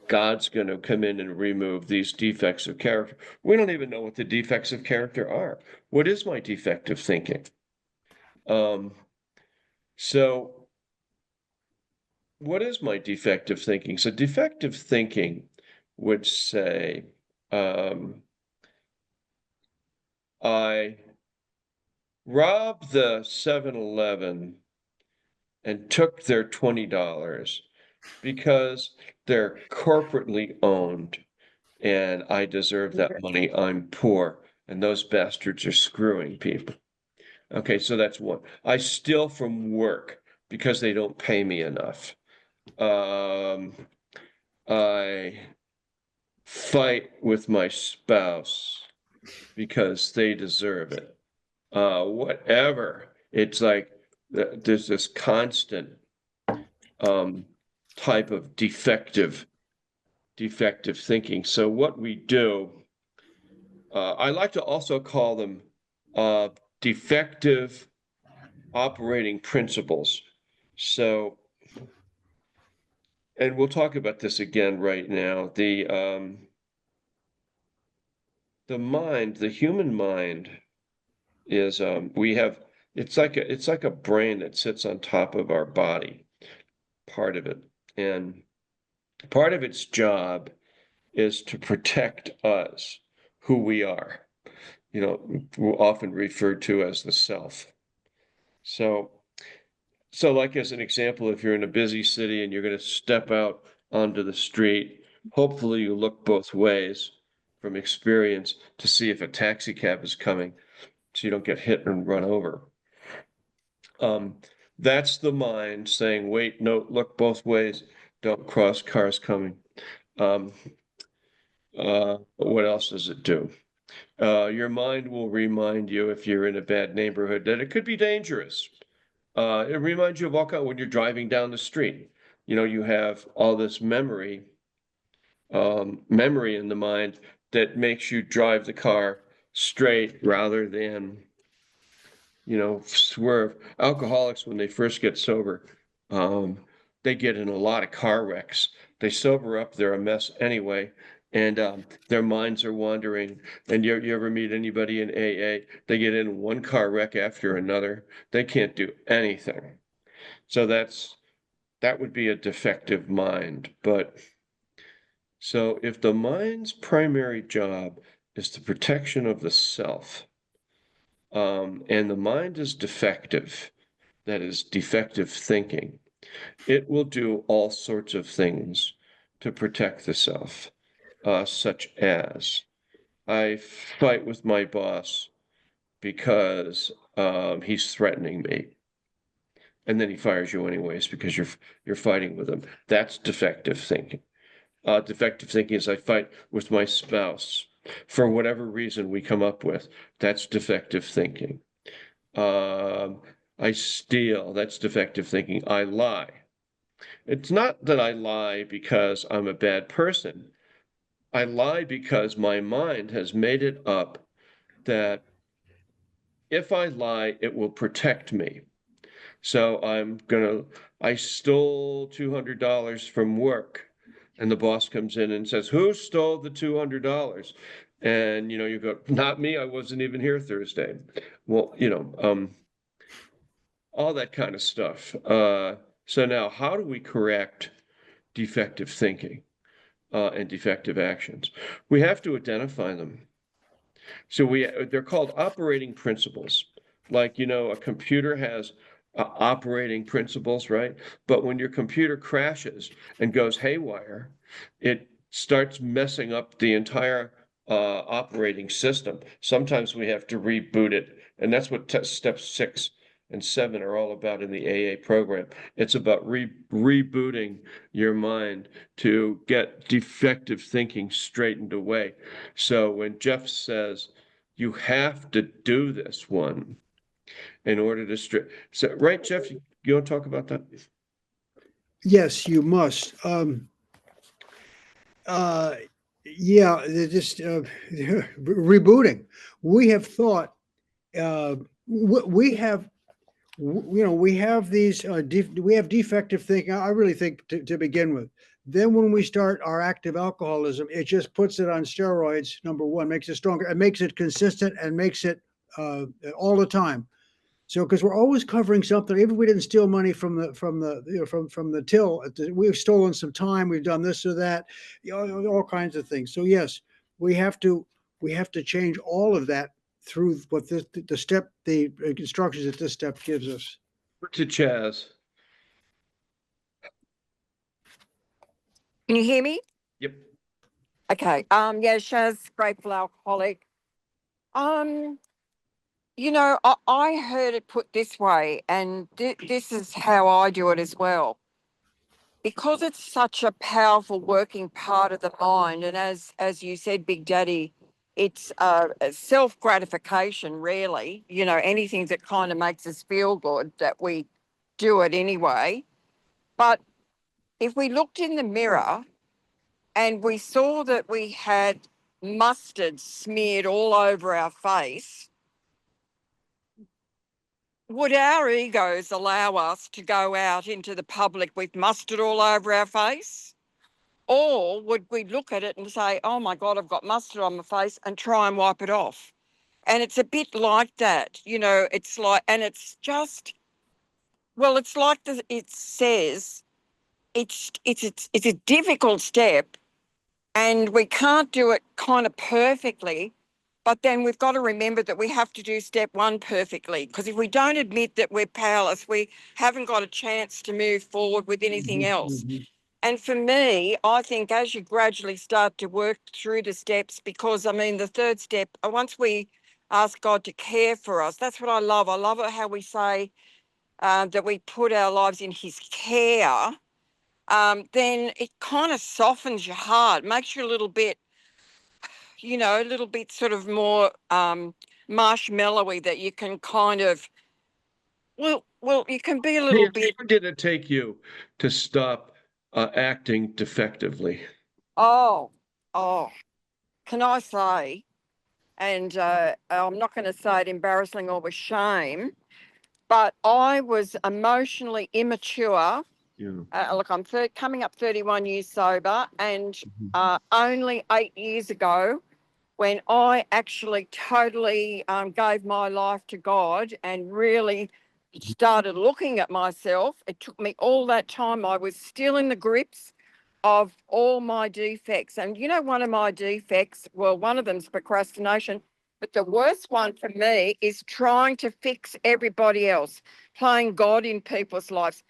God's going to come in and remove these defects of character. We don't even know what the defects of character are. What is my defective thinking? So what is my defective thinking? So defective thinking would say, I robbed the 7-Eleven and took their $20 because they're corporately owned and I deserve that money. I'm poor and those bastards are screwing people. Okay, so that's one. I steal from work because they don't pay me enough. I fight with my spouse because they deserve it. Whatever. It's like there's this constant type of defective thinking. So what we do, I like to also call them defective operating principles. So, and we'll talk about this again right now. The mind, the human mind, is it's like a brain that sits on top of our body, part of it, and part of its job is to protect us, who we are. We're often referred to as the self. So like as an example, if you're in a busy city and you're going to step out onto the street, hopefully you look both ways from experience to see if a taxi cab is coming so you don't get hit and run over. That's the mind saying, wait, no, look both ways, don't cross cars coming. What else does it do? Your mind will remind you if you're in a bad neighborhood that it could be dangerous. It reminds you of all kinds when you're driving down the street. You have all this memory in the mind that makes you drive the car straight rather than, swerve. Alcoholics, when they first get sober, they get in a lot of car wrecks. They sober up, they're a mess anyway, and their minds are wandering. And you ever meet anybody in AA? They get in one car wreck after another. They can't do anything. So that would be a defective mind. But so if the mind's primary job is the protection of the self, and the mind is defective, that is defective thinking, it will do all sorts of things to protect the self, such as I fight with my boss because he's threatening me. And then he fires you anyways because you're fighting with him. That's defective thinking. Defective thinking is I fight with my spouse for whatever reason we come up with. That's defective thinking. I steal. That's defective thinking. I lie. It's not that I lie because I'm a bad person. I lie because my mind has made it up that if I lie, it will protect me. So I stole $200 from work and the boss comes in and says, who stole the $200? And, you go, not me, I wasn't even here Thursday. Well, all that kind of stuff. So now how do we correct defective thinking and defective actions? We have to identify them. So they're called operating principles. Like, a computer has operating principles, right? But when your computer crashes and goes haywire, it starts messing up the entire operating system. Sometimes we have to reboot it. And that's what steps 6 and 7 are all about in the AA program. It's about rebooting your mind to get defective thinking straightened away. So when Jeff says, you have to do this one in order to so, right, Jeff, you want to talk about that? Yes, you must. Yeah, they're just rebooting. We have thought, we have, we have these, we have defective thinking. I really think to begin with. Then when we start our active alcoholism, it just puts it on steroids. Number one, makes it stronger and makes it consistent and makes it all the time. So, because we're always covering something, even if we didn't steal money from the till, we've stolen some time. We've done this or that, all kinds of things. So yes, we have to change all of that through what the instructions that this step gives us. To Chaz. Can you hear me? Yep. Okay. Yeah, Shaz, grateful alcoholic. I heard it put this way, and this is how I do it as well. Because it's such a powerful working part of the mind, and as you said, Big Daddy, it's a self-gratification, really. Anything that kind of makes us feel good, that we do it anyway. But if we looked in the mirror and we saw that we had mustard smeared all over our face, would our egos allow us to go out into the public with mustard all over our face? Or would we look at it and say, oh my God, I've got mustard on my face, and try and wipe it off? And it's a bit like that, it's like, and it's just, well, it's like it says, it's a difficult step, and we can't do it kind of perfectly. But then we've got to remember that we have to do step 1 perfectly, because if we don't admit that we're powerless, we haven't got a chance to move forward with anything else. And for me, I think as you gradually start to work through the steps, because the 3rd step, once we ask God to care for us, that's what I love. I love it how we say that we put our lives in his care. Then it kind of softens your heart, makes you a little bit, sort of more marshmallowy, that you can kind of, well, you can be a little bit. How did it take you to stop acting defectively? Oh, can I say, and I'm not going to say it embarrassing or with shame, but I was emotionally immature. Yeah. Look, I'm coming up 31 years sober, and only 8 years ago, when I actually totally gave my life to God and really started looking at myself, it took me all that time. I was still in the grips of all my defects. And one of my defects, well, one of them's procrastination, but the worst one for me is trying to fix everybody else, playing God in people's lives.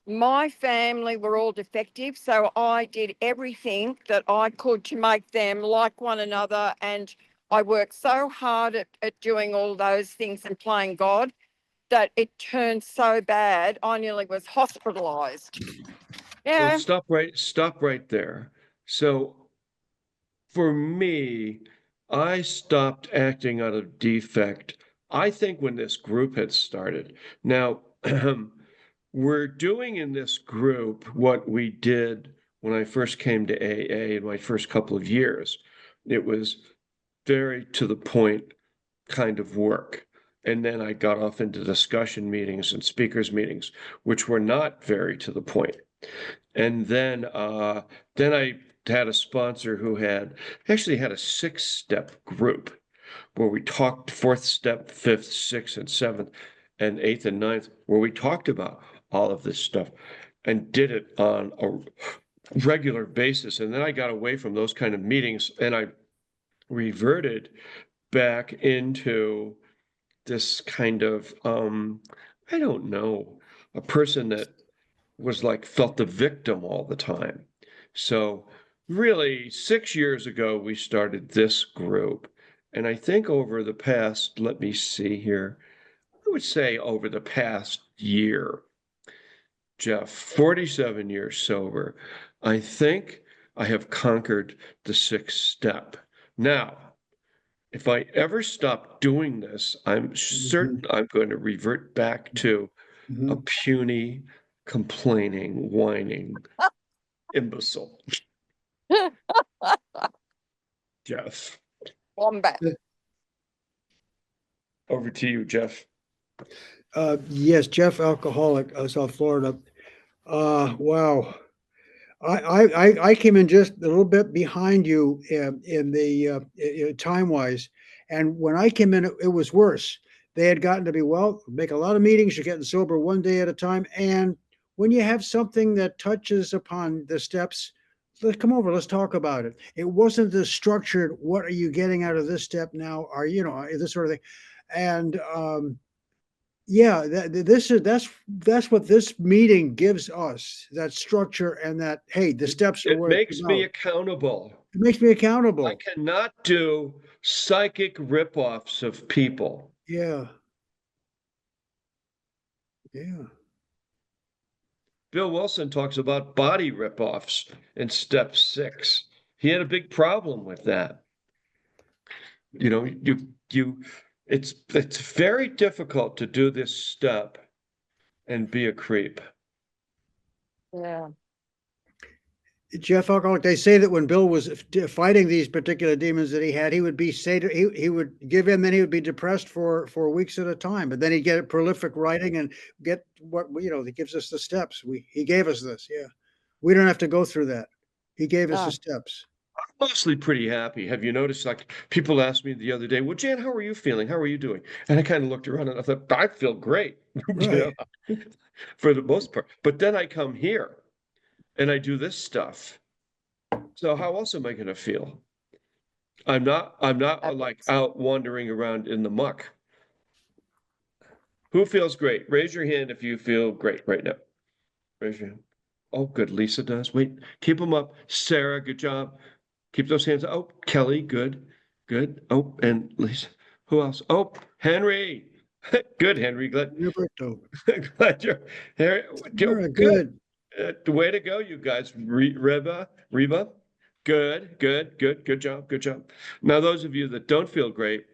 My family were all defective, so I did everything that I could to make them like one another, and I worked so hard at doing all those things and playing God that it turned so bad I nearly was hospitalized. Yeah. Well, stop right there. So for me, I stopped acting out of defect, I think, when this group had started. Now, we're doing in this group what we did when I first came to AA in my first couple of years. It was very to the point kind of work. And then I got off into discussion meetings and speakers meetings, which were not very to the point. And then I had a sponsor who actually had a 6-step group where we talked 4th step, 5th, 6th, and 7th, and 8th and 9th, where we talked about all of this stuff and did it on a regular basis. And then I got away from those kind of meetings and I reverted back into this kind of, I don't know, a person that was like felt the victim all the time. So really 6 years ago, we started this group. And I think over the past, let me see here, I would say over the past year, Jeff, 47 years sober, I think I have conquered the 6th step. Now, if I ever stop doing this, I'm certain I'm going to revert back to a puny, complaining, whining imbecile. Jeff, One back. over to you, Jeff. Yes, Jeff, alcoholic, South Florida. Wow. I came in just a little bit behind you in the time wise, and when I came in, it was worse. They had gotten to be, well, make a lot of meetings. You're getting sober one day at a time, and when you have something that touches upon the steps, let's come over. Let's talk about it. It wasn't the structured. What are you getting out of this step now? Are this sort of thing, and yeah, that's what this meeting gives us, that structure and that, hey, the steps are It what makes it's me about. accountable. It makes me accountable. I cannot do psychic ripoffs of people. Yeah. Yeah. Bill Wilson talks about body ripoffs in step 6. He had a big problem with that. You know, it's very difficult to do this step and be a creep. Yeah. Jeff Alcoholic, they say that when Bill was fighting these particular demons that he had, he would be he would give in, then he would be depressed for weeks at a time, but then he'd get prolific writing and get what he gives us the steps. He gave us this. Yeah, we don't have to go through that. He gave us the steps. I'm mostly pretty happy. Have you noticed, like, people asked me the other day, well, Jan, how are you feeling? How are you doing? And I kind of looked around and I thought, I feel great, Right. for the most part. But then I come here and I do this stuff. So how else am I going to feel? I'm not like out wandering around in the muck. Who feels great? Raise your hand if you feel great right now. Raise your hand. Oh, good. Lisa does. Wait, keep them up. Sarah, good job. Keep those hands. Oh, Kelly, good. Good. Oh, and Lisa. Who else? Oh, Henry. Good, Henry. Glad you're here. Good. Way to go, you guys. Reba. Good job. Good job. Now, those of you that don't feel great,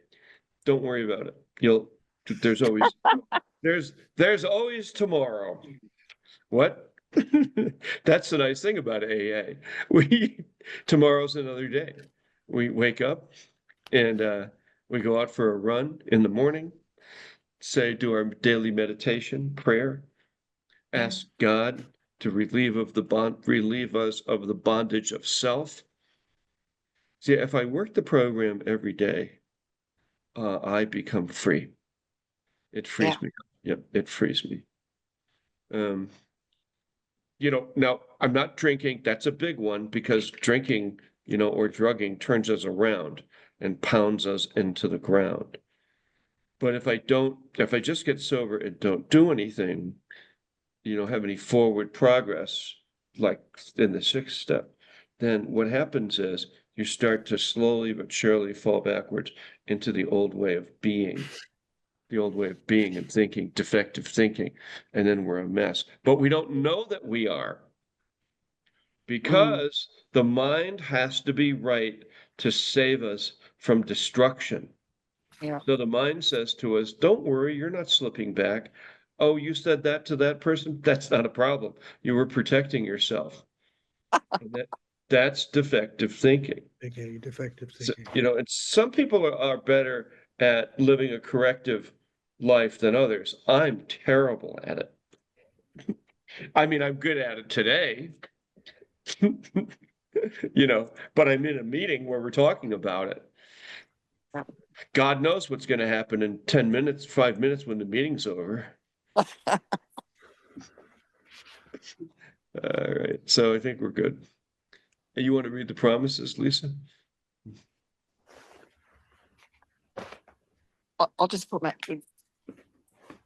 don't worry about it. There's always tomorrow. What? That's the nice thing about AA. Tomorrow's another day. We wake up and we go out for a run in the morning, do our daily meditation, prayer, ask God to relieve us of the bondage of self. See, if I work the program every day, I become free. It frees me. Yep, it frees me. Now I'm not drinking. That's a big one because drinking, or drugging turns us around and pounds us into the ground. But if I just get sober and don't do anything, have any forward progress, like in the 6th step, then what happens is you start to slowly but surely fall backwards into the old way of being. The old way of being and thinking, defective thinking, and then we're a mess. But we don't know that we are, because the mind has to be right to save us from destruction. Yeah. So the mind says to us, don't worry, you're not slipping back. Oh, you said that to that person? That's not a problem. You were protecting yourself. That's defective thinking. Okay, defective So, thinking. and some people are better at living a corrective life than others. I'm terrible at it. I mean, I'm good at it today. You know, but I'm in a meeting where we're talking about it. God knows what's going to happen in 10 minutes, 5 minutes when the meeting's over. All right. So I think we're good. You want to read the promises, Lisa? I'll just put my,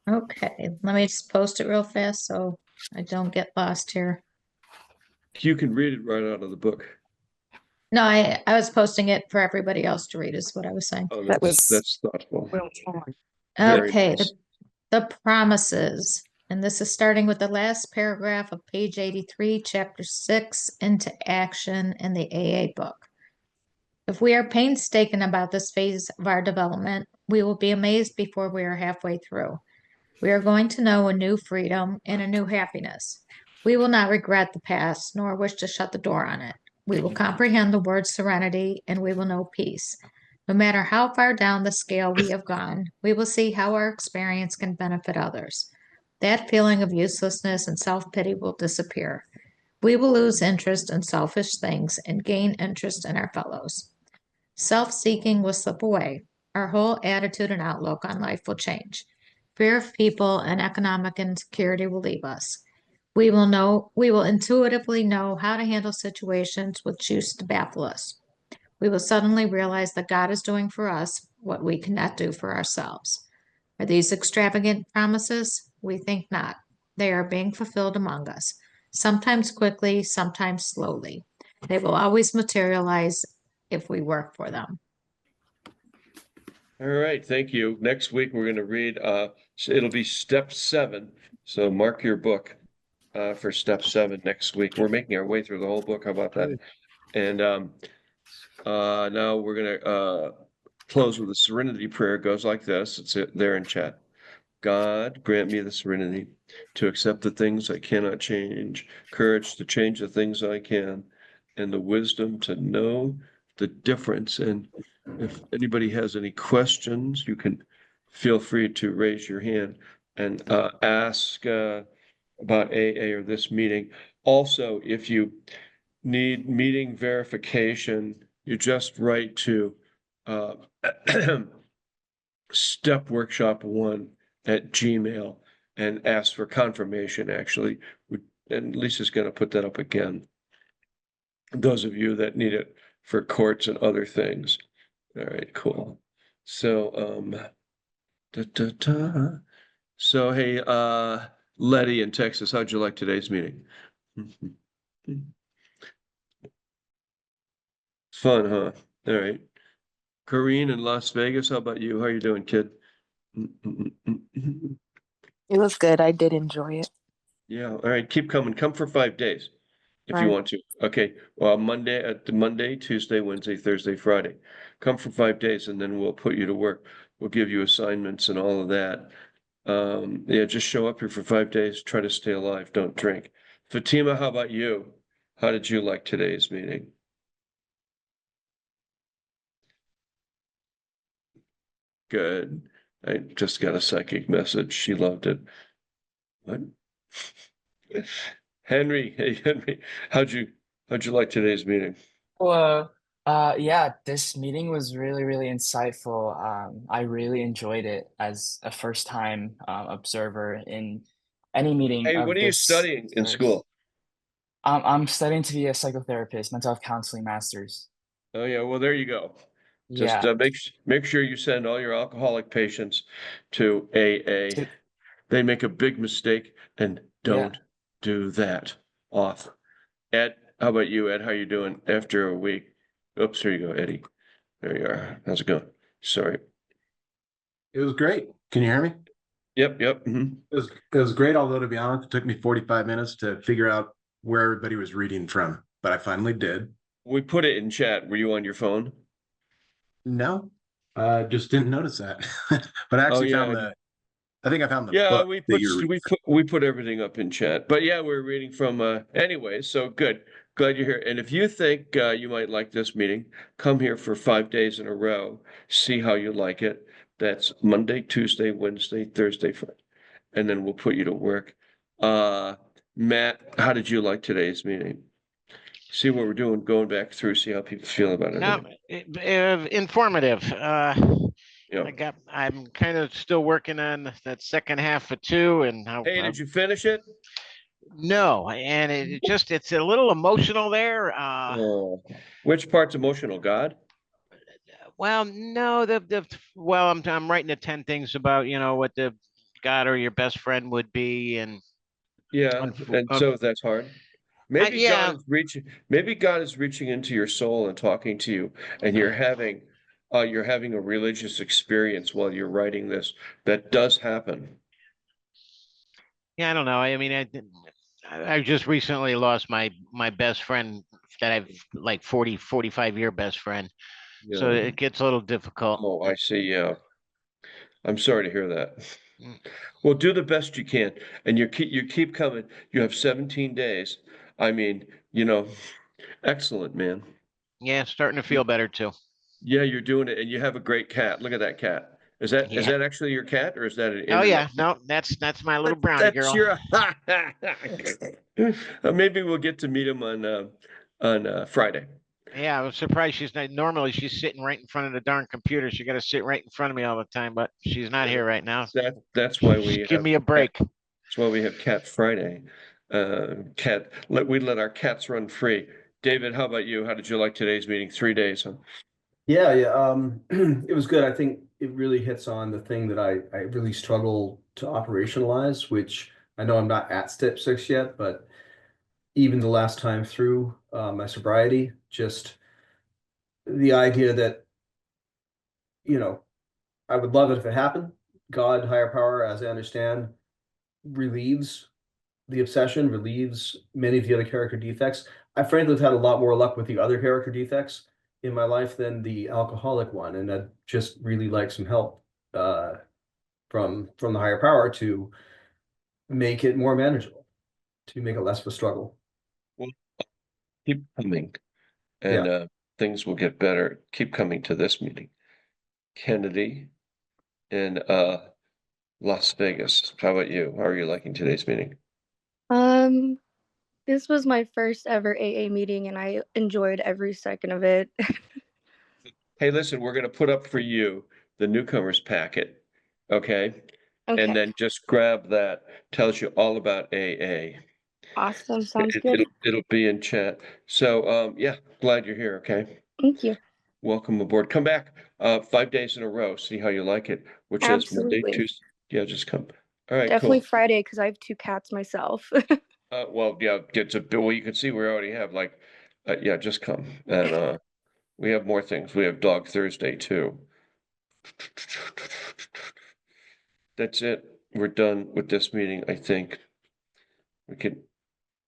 Okay, let me just post it real fast so I don't get lost here. You can read it right out of the book. No, I was posting it for everybody else to read is what I was saying. Oh, That was that's thoughtful. well timed. Very Okay, nice. the promises, and this is starting with the last paragraph of page 83, chapter 6, into action in the AA book. If we are painstaking about this phase of our development, we will be amazed before we are halfway through. We are going to know a new freedom and a new happiness. We will not regret the past, nor wish to shut the door on it. We will comprehend the word serenity, and we will know peace. No matter how far down the scale we have gone, we will see how our experience can benefit others. That feeling of uselessness and self-pity will disappear. We will lose interest in selfish things and gain interest in our fellows. Self-seeking will slip away. Our whole attitude and outlook on life will change. Fear of people and economic insecurity will leave us. We will intuitively know how to handle situations which used to baffle us. We will suddenly realize that God is doing for us what we cannot do for ourselves. Are these extravagant promises? We think not. They are being fulfilled among us, sometimes quickly, sometimes slowly. They will always materialize if we work for them. All right, thank you. Next week we're going to read it'll be step 7. So mark your book for step 7 next week. We're making our way through the whole book. How about that? And now we're going to close with a serenity prayer. It goes like this. It's there in chat. God, grant me the serenity to accept the things I cannot change, courage to change the things I can, and the wisdom to know the difference. And if anybody has any questions, you can feel free to raise your hand and ask about AA or this meeting. Also, if you need meeting verification, you just write to stepworkshop1@gmail and ask for confirmation, actually. And Lisa's going to put that up again. Those of you that need it for courts and other things. All right, cool. So, So, hey, Letty in Texas, how'd you like today's meeting? Fun, huh? All right. Corrine in Las Vegas, how about you? How are you doing, kid? It was good. I did enjoy it. Yeah, all right, keep coming. Come for 5 days if you Right. want to. Okay, well, Monday, Tuesday, Wednesday, Thursday, Friday. Come for 5 days and then we'll put you to work. We'll give you assignments and all of that. Yeah, just show up here for 5 days. Try to stay alive. Don't drink. Fatima, how about you? How did you like today's meeting? Good. I just got a psychic message. She loved it. What? Henry, hey Henry, how'd you like today's meeting? Well, yeah, this meeting was really, really insightful. I really enjoyed it as a first-time observer in any meeting Hey, of what are you this studying in sort. school? I'm studying to be a psychotherapist, mental health counseling master's. Oh yeah, well there you go. Just Yeah. make sure you send all your alcoholic patients to AA. They make a big mistake and Yeah. don't do that. Off. Ed, how about you, Ed? How you doing after a week? Oops, here you go, Eddie. There you are. How's it going? Sorry. It was great. Can you hear me? Yep. It was great, although to be honest, it took me 45 minutes to figure out where everybody was reading from, but I finally did. We put it in chat. Were you on your phone? No, just didn't notice that. But I Oh actually yeah. I think I found the Yeah, book that you were reading from. we put everything up in chat. But yeah, we're reading from anyway, so good. Glad you're here. And if you think you might like this meeting, come here for 5 days in a row, see how you like it. That's Monday, Tuesday, Wednesday, Thursday, Friday. And then we'll put you to work. Matt, how did you like today's meeting? See what we're doing, going back through, see how people feel about No, everything. informative. Yeah. I'm kind of still working on that second half of 2 and how. Hey, did you finish it? No, and it's a little emotional there. Oh, which part's emotional? God? Well, no, well, I'm writing the 10 things about, what the God or your best friend would be, and Yeah, and so that's hard. Maybe yeah. Maybe God is reaching into your soul and talking to you, and you're having a religious experience while you're writing this. That does happen. Yeah, I don't know. I mean, I just recently lost my best friend that I've like 45-year best friend. So Yeah. it gets a little difficult. Oh, I see. Yeah. I'm sorry to hear that. Well, do the best you can, and you keep coming. You have 17 days. I mean, excellent, man. Yeah, starting to feel better too. Yeah, you're doing it, and you have a great cat. Look at that cat. Is Yeah. that actually your cat, or is that an Oh yeah, internet? no, that's my little brownie That's girl. your. Maybe we'll get to meet him on Friday. Yeah, I was surprised she's not. Normally, she's sitting right in front of the darn computer. She got to sit right in front of me all the time, but she's not here right now. That's why we give me a break. That's why we have Cat Friday. We let our cats run free. David, how about you? How did you like today's meeting? 3 days, huh? Yeah, yeah. It was good. I think it really hits on the thing that I really struggle to operationalize, which I know I'm not at step 6 yet, but even the last time through my sobriety, just the idea that, I would love it if it happened. God, higher power, as I understand, relieves the obsession, relieves many of the other character defects. I frankly have had a lot more luck with the other character defects in my life than the alcoholic one, and I'd just really like some help from the higher power to make it more manageable, to make it less of a struggle. Well, keep coming, and things will get better. Keep coming to this meeting. Kennedy in Las Vegas. How about you? How are you liking today's meeting? This was my first ever AA meeting and I enjoyed every second of it. Hey, listen, we're going to put up for you the newcomers packet, okay? Okay. And then just grab that. Tells you all about AA. Awesome. Sounds good. It'll be in chat. So, yeah, glad you're here, okay? Thank you. Welcome aboard. Come back 5 days in a row. See how you like it, which is Monday, Absolutely. Tuesday. Yeah, just come. All right, Definitely cool. Friday because I have 2 cats myself. Well, yeah, well, you can see we already have yeah, just come. And we have more things. We have Dog Thursday too. That's it. We're done with this meeting, I think. We could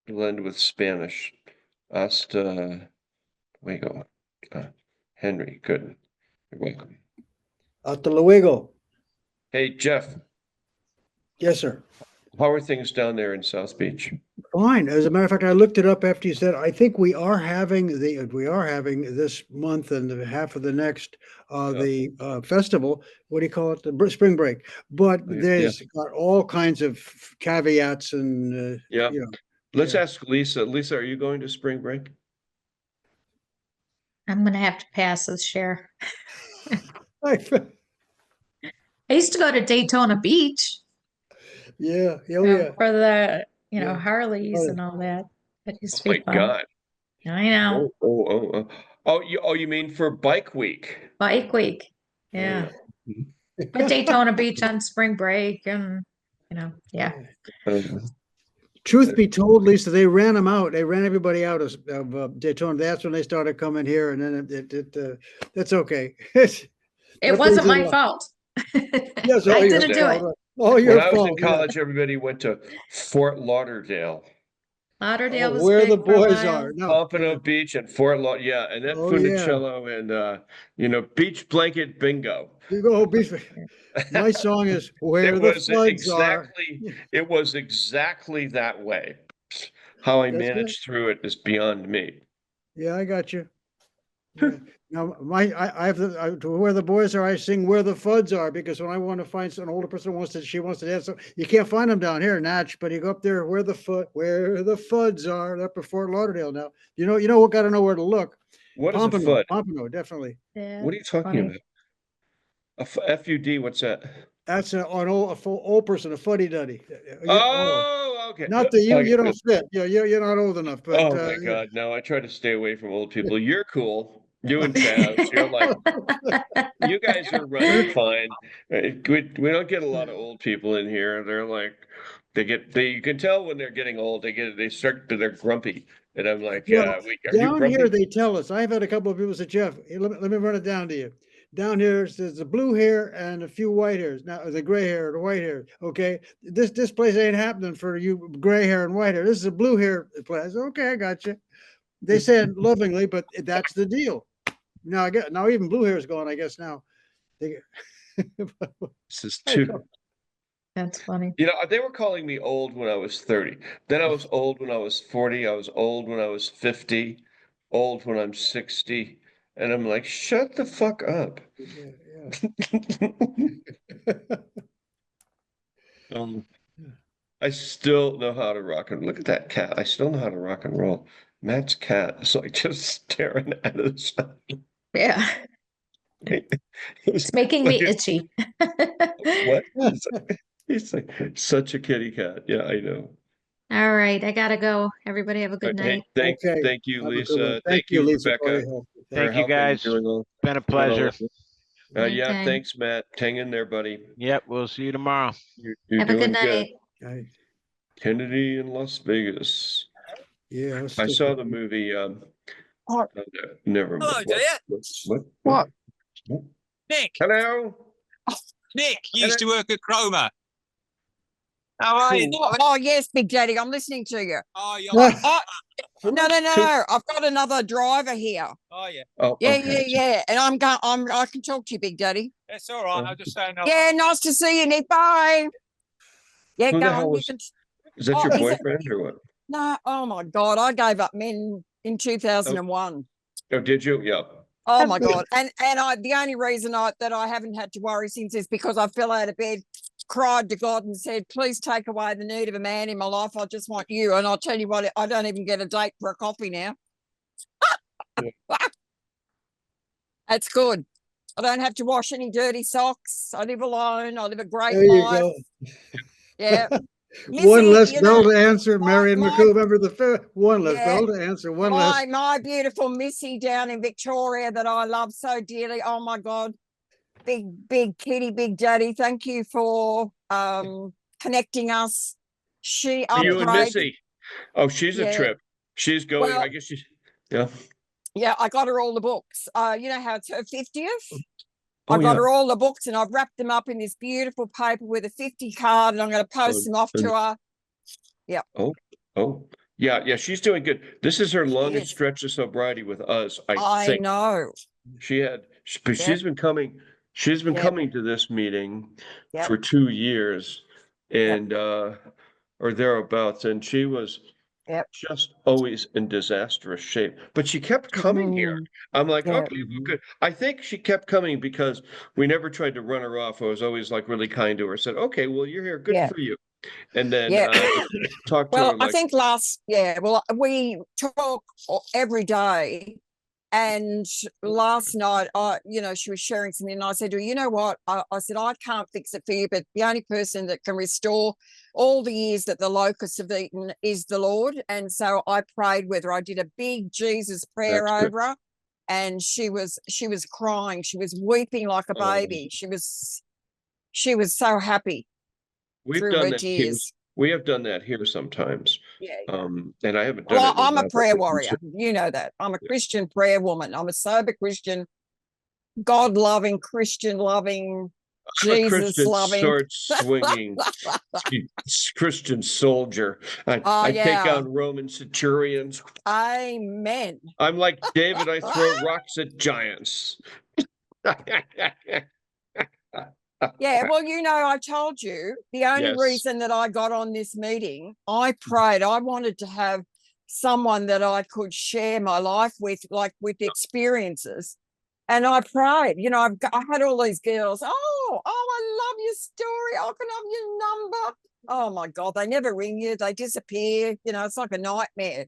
blend with Spanish. Hasta luego. Henry, good. You're welcome. Hasta luego. Hey, Jeff. Yes, sir. How are things down there in South Beach? Fine. As a matter of fact, I looked it up after you said, I think we are having this month and the half of the next, the festival. What do you call it? The spring break. But there's got all kinds of caveats and, yeah. Let's ask Lisa. Lisa, are you going to spring break? I'm going to have to pass this share. I used to go to Daytona Beach. Yeah. For the, Harleys and all that. That used to be fun. God. I know. Oh, you mean for Bike Week? Bike Week. Yeah. At Daytona Beach on spring break and, yeah. Truth be told, Lisa, they ran them out. They ran everybody out of Daytona. That's when they started coming here, and then that's okay. It wasn't my fault. Yes, I didn't do it. Oh, your fault. When I was in yeah. college, everybody went to Fort Lauderdale. Lauderdale was where big the for a boys while. are. No. Pompano Beach and Fort Lauderdale. Yeah, and then Funicello and beach blanket bingo. You go beach. My song is "Where the Floods Are." It was exactly that way. How I managed through it is beyond me. Yeah, I got you. Yeah. Now, I have to where the boys are, I sing Where the Fuds Are, because when I want to find an older person she wants to dance, so you can't find them down here, Natch, but you go up there, where the Fuds Are, up at Fort Lauderdale now. You know what, gotta know where to look. What is a Pompano, FUD? Pompano, definitely. What are you talking about? A FUD, what's that? That's an old person, a fuddy duddy. Oh, okay. Not that you Okay. don't fit. You're not old enough, but Oh my God, no, I try to stay away from old people. You're cool. You and Chaz, you're like, you guys are running fine. We don't get a lot of old people in here. They're like, you can tell when they're getting old. They're grumpy. And I'm like, Well, are you down here, grumpy? they tell us, I've had a couple of people say, Jeff, hey, let me run it down to you. Down here, there's the blue hair and a few white hairs. Now, the gray hair and the white hair. Okay. This place ain't happening for you gray hair and white hair. This is a blue hair place. Okay, I got you. They say it lovingly, but that's the deal. Now even blue hair is gone, I guess now. This is too. That's funny. You know, they were calling me old when I was 30. Then I was old when I was 40. I was old when I was 50. Old when I'm 60. And I'm like, shut the fuck up. I still know how to rock and look at that cat. I still know how to rock and roll. Matt's cat is like just staring at us. Yeah. It's making me like- itchy. What? He's like such a kitty cat. Yeah, I know. All right, I gotta go. Everybody have a good Hey, night. thank you, Have a good Lisa. one. Thank you, Lisa, for all Rebecca, your help. for Thank you, helping guys. doing all. Been a doing all pleasure. this. Yeah, Anytime. thanks, Matt. Hang in there, buddy. Yep, we'll see you tomorrow. You're Have a doing good good. night. Kennedy in Las Vegas. Yeah, I saw the movie. Never mind. Hello, dear. What? Nick. Hello. Nick used to work at Chroma. How are you? Oh, yes, Big Daddy, I'm listening to you. Oh, you're No. I've got another driver here. Oh, yeah. Oh, Yeah, okay. yeah. And I can talk to you, Big Daddy. That's all right. I'll just say no. Yeah, nice to see you, Nick. Bye. Yeah, Who go the on. hell You was? can... Is that your is it- boyfriend or what? No, oh my God, I gave up men in 2001. Oh, did you? Yeah. Oh my God. And the only reason that I haven't had to worry since is because I fell out of bed, cried to God and said, please take away the need of a man in my life. I just want you. And I'll tell you what, I don't even get a date for a coffee now. That's good. I don't have to wash any dirty socks. I live alone. I live a great There you life. go. Yeah. One Missy, less you bell know, to answer, Marion McCoo. Remember one less Yeah. bell to answer. One less. my beautiful Missy down in Victoria that I love so dearly. Oh my God. Big kitty, Big Daddy. Thank you for connecting us. I You and prayed. Missy. Oh, she's a Yeah. trip. She's going. Well- I guess she's. Yeah. Yeah, I got her all the books. You know how it's her 50th? Oh, I got yeah. her all the books and I've wrapped them up in this beautiful paper with a 50 card and I'm going to post them off to her. Yeah. Oh, yeah. She's doing good. This is her longest is. stretch of sobriety with us. I think know. but she's been coming. She's been Yep. coming to this meeting Yep. for 2 years, and or thereabouts, and she was just always in disastrous shape. But she kept coming here. I'm like, Yeah. okay, well, good. I think she kept coming because we never tried to run her off. I was always like really kind to her. Said, okay, well, you're here. Good Yeah. for you. And then Yeah. talk to Well, her like, I think we talk every day. And last night, she was sharing something and I said to her, you know what? I said, I can't fix it for you, but the only person that can restore all the years that the locusts have eaten is the Lord. And so I prayed with her. I did a big Jesus prayer That's good. over her. And she was crying. She was weeping like a Oh. baby. She was so happy. we've through done her that here. tears. We have done that here sometimes. Yeah. And I haven't done Well, it. in I'm a while, prayer but warrior. You know that. I'm a Christian prayer woman. I'm a sober Christian, God-loving, Christian-loving, I'm a Jesus Christian loving, sword swinging Christian soldier. I Oh, take yeah. on Roman centurions. Amen. I'm like David. I throw rocks at giants. Yeah, well, I told you the only Yes. reason that I got on this meeting, I prayed. I wanted to have someone that I could share my life with, like with experiences. And I prayed, you know, I had all these girls. Oh, I love your story. I can have your number. Oh my God, they never ring you. They disappear. You know, it's like a nightmare.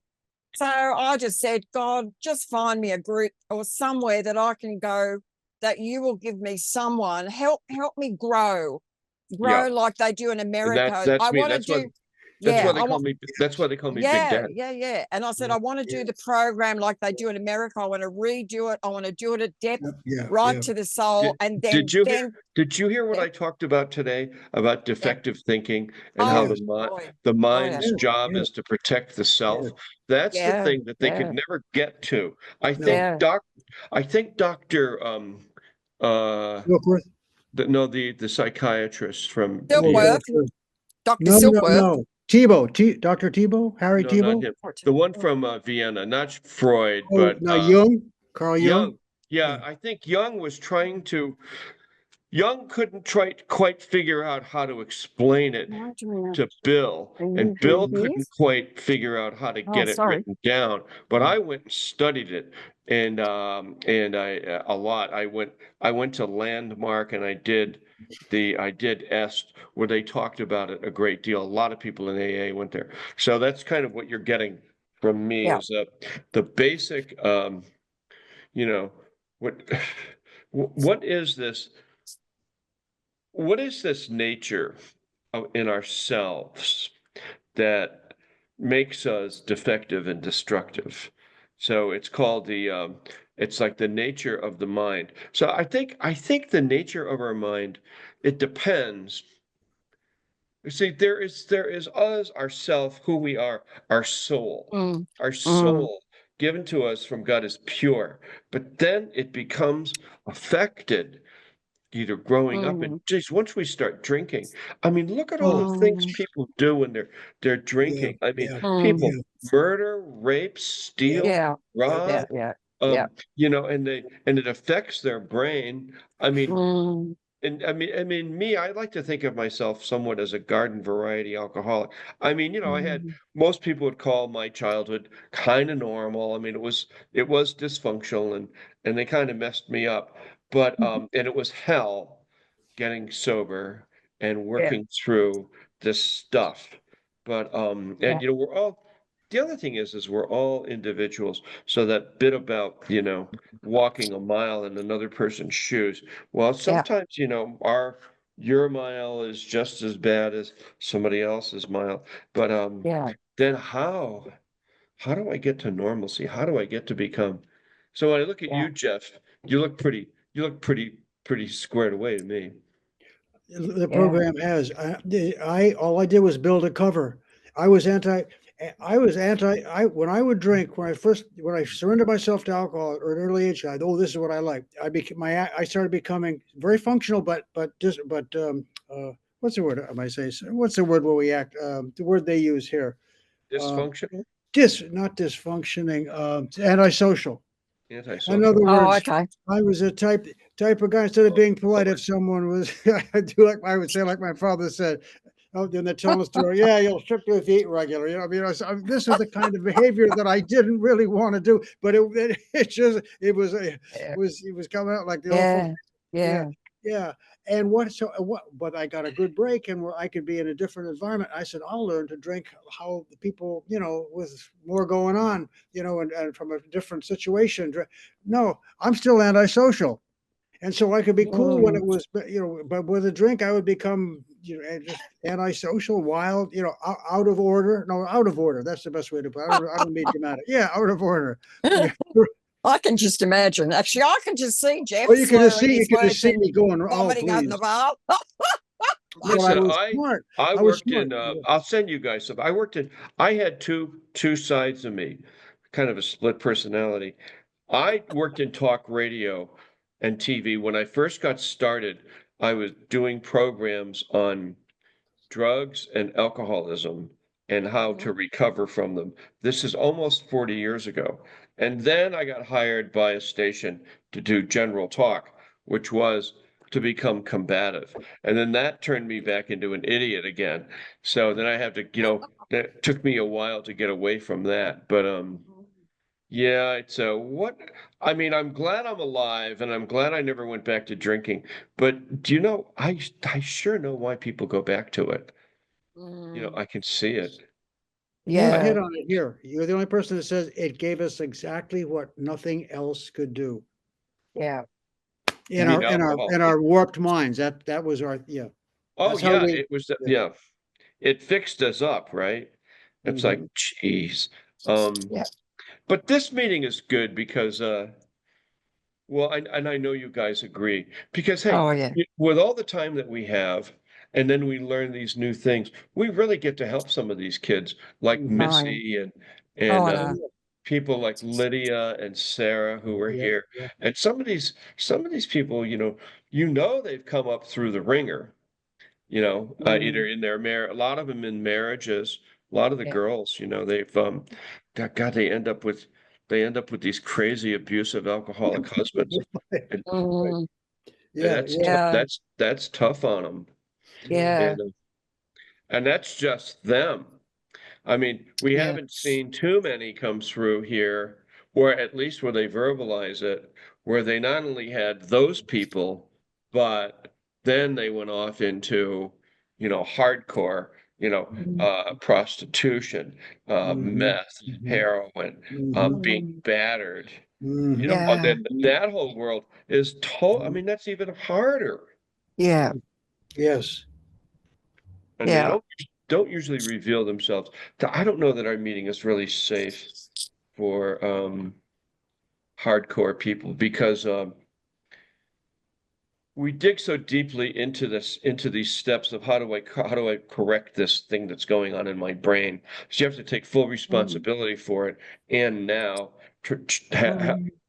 So I just said, God, just find me a group or somewhere that I can go, that you will give me someone, help me grow Yeah. like they do in And America. that's I me. want to That's what do, that's yeah, why they call me Big Daddy. yeah. And I said, I want to do the program like they do in America. I want to redo it. I want to do it at depth, right to the soul. And Did you hear what yeah. I talked about today about defective thinking and how Oh, the boy. mind's job is to protect the self? That's the thing that they could never get to. I think Dr. Silkworth? The psychiatrist from Silkworth. Dr. No, no, Silkworth. no. Tebow, Dr. Tebow, Harry No, not Tebow. him. The one from Vienna, not Freud, Oh, but no, Jung, Carl Jung. Yeah, I think Jung was trying to. Young couldn't quite figure out how to explain it to Bill, and Bill couldn't quite figure out how to get it written down. But I went and studied it, and I a lot. I went to Landmark, and I did EST, where they talked about it a great deal. A lot of people in AA went there, so that's kind of what you're getting from me is the basic. You know what what is this? What is this nature in ourselves that makes us defective and destructive? So it's called it's like the nature of the mind. So I think the nature of our mind, it depends. You see, there is us, ourself, who we are, our soul. Our soul given to us from God is pure, but then it becomes affected either growing up and geez, once we start drinking, I mean, look at all the things people do when they're drinking. I mean, people murder, rape, steal, rob, you know, and it affects their brain. I mean, and I mean, I like to think of myself somewhat as a garden variety alcoholic. I mean, you know, I had most people would call my childhood kind of normal. I mean, it was dysfunctional and they kind of messed me up. But and it was hell getting sober and working through this stuff. But and you know, the other thing is we're all individuals. So that bit about, you know, walking a mile in another person's shoes. Well, sometimes, you know, your mile is just as bad as somebody else's mile. But then how do I get to normalcy? How do I get to become? So when I look at you, Jeff, you look pretty squared away to me. The program has. All I did was build a cover. I was anti. When I would drink, when I surrendered myself to alcohol at an early age, this is what I like. I started becoming very functional, but what's the word I might say? What's the word where we act? The word they use here. Dysfunctional? Not dysfunctioning, antisocial. Antisocial. In other words, I was a type of guy. Instead of being polite, if someone was, I would say, like my father said, oh, then they're telling the story. Yeah, you'll strip your feet regular. You know, I mean, this is the kind of behavior that I didn't really want to do, but it was coming out like the awful. Yeah. And but I got a good break and where I could be in a different environment. I said, I'll learn to drink how the people, you know, with more going on, you know, and from a different situation. No, I'm still antisocial. And so I could be cool when it was, you know, but with a drink, I would become, you know, just antisocial, wild, you know, out of order. No, out of order. That's the best way to put it. I don't mean dramatic. Yeah, out of order. I can just imagine. Actually, I can just see Jeff. Well, you can just see me going. Oh, vomiting out in the bar. Listen, I worked in. I'll send you guys some. I had two sides of me, kind of a split personality. I worked in talk radio and TV. When I first got started, I was doing programs on drugs and alcoholism and how to recover from them. This is almost 40 years ago. And then I got hired by a station to do general talk, which was to become combative. And then that turned me back into an idiot again. So then I have to, it took me a while to get away from that. But yeah, it's what I mean, I'm glad I'm alive and I'm glad I never went back to drinking. But do you know, I sure know why people go back to it. I can see it. You hit on it here. You're the only person that says it gave us exactly what nothing else could do. Yeah. In You mean our in our alcohol. in our warped minds. That was our Oh That's how yeah, we it was it fixed us up, right? It's like, geez. But this meeting is good because well, and I know you guys agree because hey, Oh, yeah. with all the time that we have, and then we learn these new things, we really get to help some of these kids like Missy and Oh, I and know. people like Lydia and Sarah who are Yeah, here. yeah. And some of these people, they've come up through the ringer, either in their a lot of them in marriages, a lot of the Yeah. girls, they've God, they end up with these crazy abusive alcoholic husbands. And Mm, Yeah, that's yeah. that's tough on them. yeah. And that's just them. I mean, we Yeah. haven't seen too many come through here, or at least where they verbalize it, where they not only had those people, but then they went off into, hardcore, prostitution, meth, heroin, being battered. Yeah. That whole world is I mean, that's even harder. Yeah. Yes. And they don't usually reveal themselves. I don't know that our meeting is really safe for hardcore people because we dig so deeply into these steps of how do I correct this thing that's going on in my brain. So you have to take full responsibility for it, and now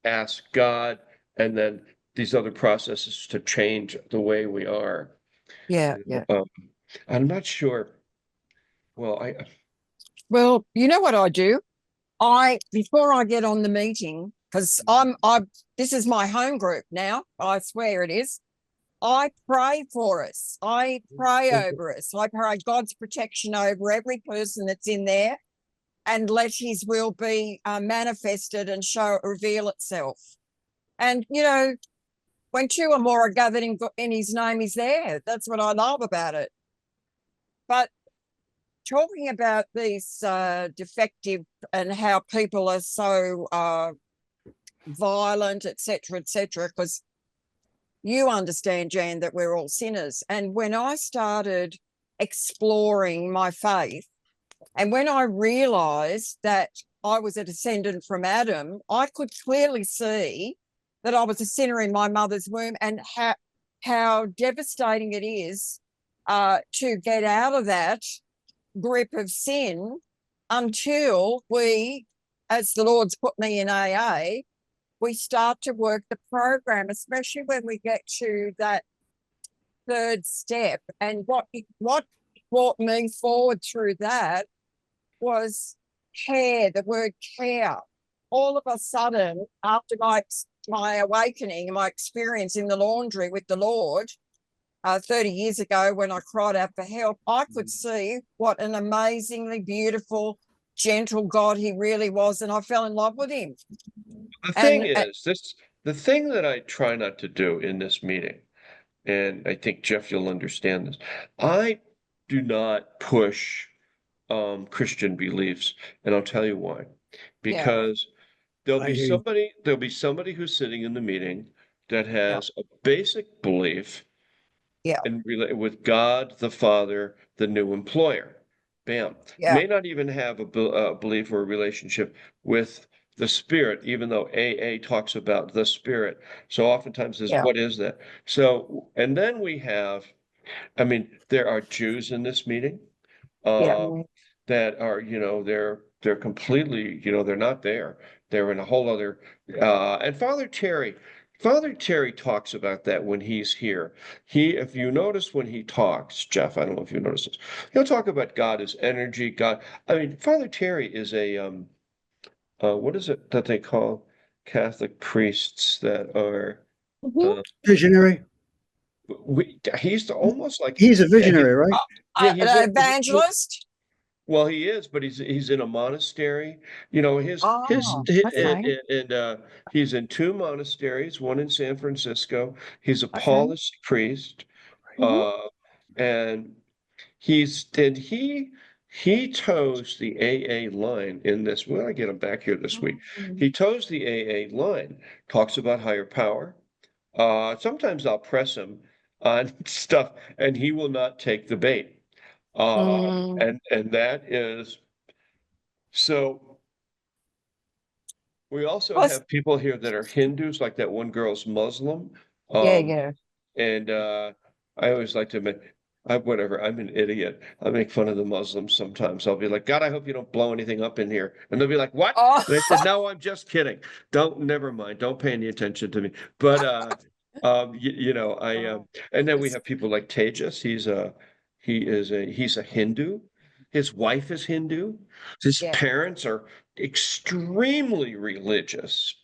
ask God, and then these other processes to change the way we are. Yeah. Yeah. I'm not sure. Well, Well, you know what I do? Before I get on the meeting, because this is my home group now. I swear it is. I pray for us. I pray over us. I pray God's protection over every person that's in there, and let His will be manifested and reveal itself. And when two or more are gathered in His name, He's there. That's what I love about it. But talking about these defective and how people are so violent, etc., because you understand, Jan, that we're all sinners. And when I started exploring my faith, and when I realized that I was a descendant from Adam, I could clearly see that I was a sinner in my mother's womb, and how devastating it is to get out of that grip of sin until we, as the Lord's put me in AA, we start to work the program, especially when we get to that third step. And what brought me forward through that was care, the word care. All of a sudden, after my awakening, my experience in the laundry with the Lord, 30 years ago when I cried out for help, I could see what an amazingly beautiful, gentle God He really was, and I fell in love with Him. The thing is, the thing that I try not to do in this meeting, and I think Jeff, you'll understand this, I do not push Christian beliefs, and I'll tell you why. Because there'll be somebody who's sitting in the meeting that has a basic belief and with God the Father, the new employer. Bam. May not even have a belief or a relationship with the Spirit, even though AA talks about the Spirit. So oftentimes is what is that? So, and then we have, I mean, there are Jews in this meeting that are, they're completely, they're not there. They're in a whole other, and Father Terry talks about that when he's here. If you notice when he talks, Jeff, I don't know if you notice this, he'll talk about God as energy, God. I mean, Father Terry is what is it that they call Catholic priests that are visionary? he's almost like He's a visionary, right? yeah, he's An in, evangelist? well, he is, but he's in a monastery. You know, Oh, okay. and he's in 2 monasteries, one in San Francisco. He's a Okay. Paulist priest, and he toes the AA line in this. When I get him back here this week, he toes the AA line, talks about higher power. Sometimes I'll press him on stuff, and he will not take the bait. And that is so. We also have people here that are Hindus, like that one girl's Muslim. Yeah. And I always like to admit, whatever, I'm an idiot. I make fun of the Muslims sometimes. I'll be like, God, I hope you don't blow anything up in here. And they'll be like, what? Oh. And I said, no, I'm just kidding. Never mind. Don't pay any attention to me. But and then we have people like Tejas. He's a Hindu. His wife is Hindu. His parents are extremely religious.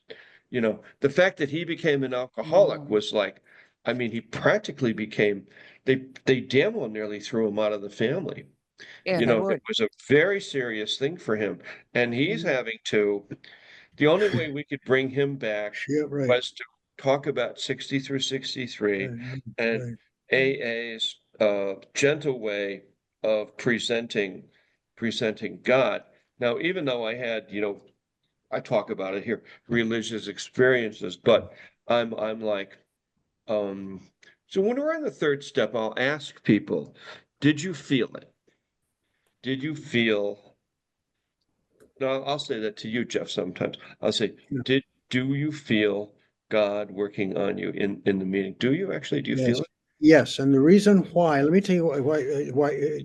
You know, the fact that he became an alcoholic was like, I mean, he practically became, they damn well nearly threw him out of the family. Yeah, You they know, would. it was a very serious thing for him. And he's having to, the only way we could bring him back was to talk about 60 through 63 and AA's gentle way of presenting God. Now, even though I had, I talk about it here, religious experiences, but I'm like, so when we're on the 3rd step, I'll ask people, did you feel it? Did you feel? No, I'll say that to you, Jeff, sometimes. I'll say, do you feel God working on you in the meeting? Do you feel it? Yes, and the reason why, let me tell you why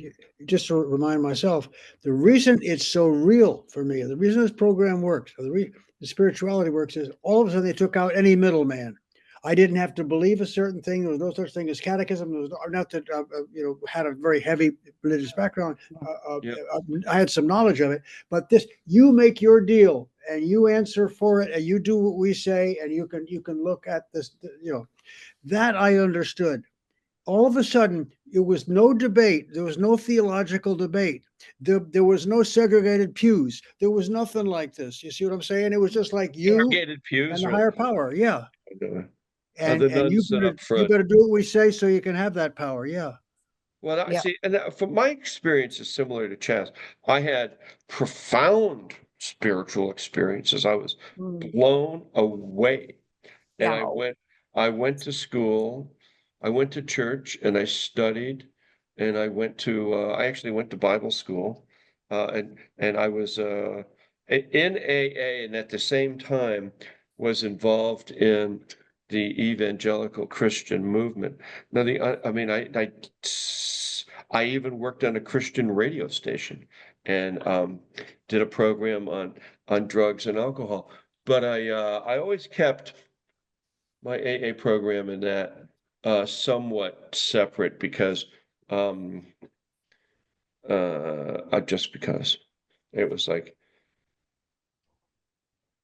just to remind myself, the reason it's so real for me, the reason this program works, the spirituality works is all of a sudden they took out any middleman. I didn't have to believe a certain thing. There was no such thing as catechism. There was not that had a very heavy religious background. I had some knowledge of it, but you make your deal and you answer for it and you do what we say and you can look at this. That I understood. All of a sudden, it was no debate. There was no theological debate. There was no segregated pews. There was nothing like this. You see what I'm saying? It was just like you Segregated pews, and the higher power. Yeah. And you better do what we say so you can have that power. Yeah. Well, I see, and from my experience is similar to Chaz. I had profound spiritual experiences. I was blown away. And I went to school, I went to church and I studied and I actually went to Bible school. And I was in AA and at the same time was involved in the evangelical Christian movement. Now I even worked on a Christian radio station and did a program on drugs and alcohol. But I always kept my AA program and that somewhat separate because just because it was like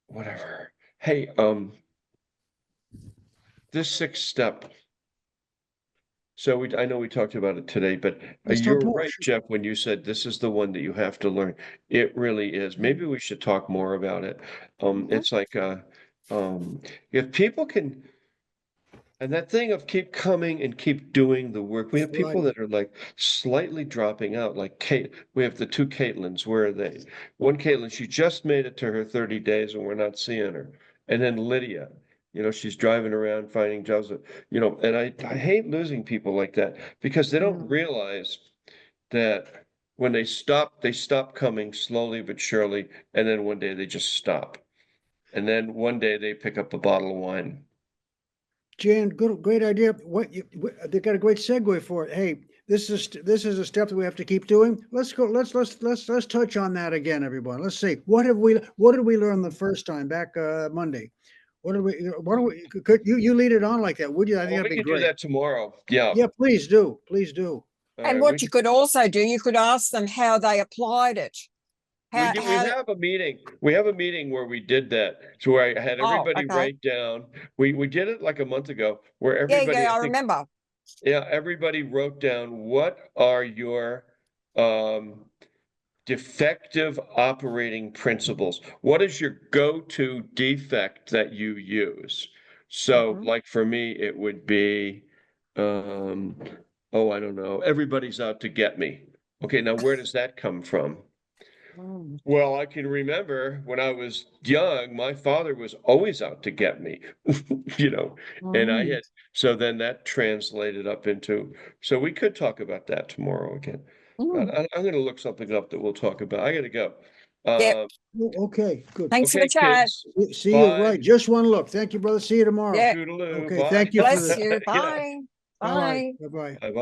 whatever. Hey, this 6th step. So I know we talked about it today, but you're right, Jeff, when you said this is the one that you have to learn. It really is. Maybe we should talk more about it. It's like if people can. And that thing of keep coming and keep doing the work. We have people that are like slightly dropping out, like Kate. We have the 2 Caitlins. Where are they? One Caitlin, she just made it to her 30 days and we're not seeing her. And then Lydia, she's driving around finding jobs, and I hate losing people like that because they don't realize that when they stop coming slowly but surely. And then one day they just stop. And then one day they pick up a bottle of wine. Jan, great idea. They got a great segue for it. Hey, this is a step that we have to keep doing. Let's go. Let's touch on that again, everyone. Let's see what did we learn the first time back Monday? Why don't we? Could you lead it on like that? Would you? I think that'd be great. We could do that tomorrow. Yeah. Yeah, please do. Please do. And what you could also do, you could ask them how they applied it. We have a meeting. We have a meeting where we did that. So I had everybody write down. We did it like a month ago where everybody. I remember. Yeah, everybody wrote down, what are your defective operating principles? What is your go-to defect that you use? So like for me, it would be, oh, I don't know, everybody's out to get me. Okay, now where does that come from? Well, I can remember when I was young, my father was always out to get me, you know, and I had, so then that translated up into, so we could talk about that tomorrow again. But I'm going to look something up that we'll talk about. I got to go. Yep. Okay, good. Thanks for Okay, the chat. kids. See you, Bye. right, just one look. Thank you, brother. See you tomorrow. Yeah. Toodaloo. Okay, Bye. thank you for Bless the. you. Yeah. Bye. All right, Bye. bye-bye. Bye-bye.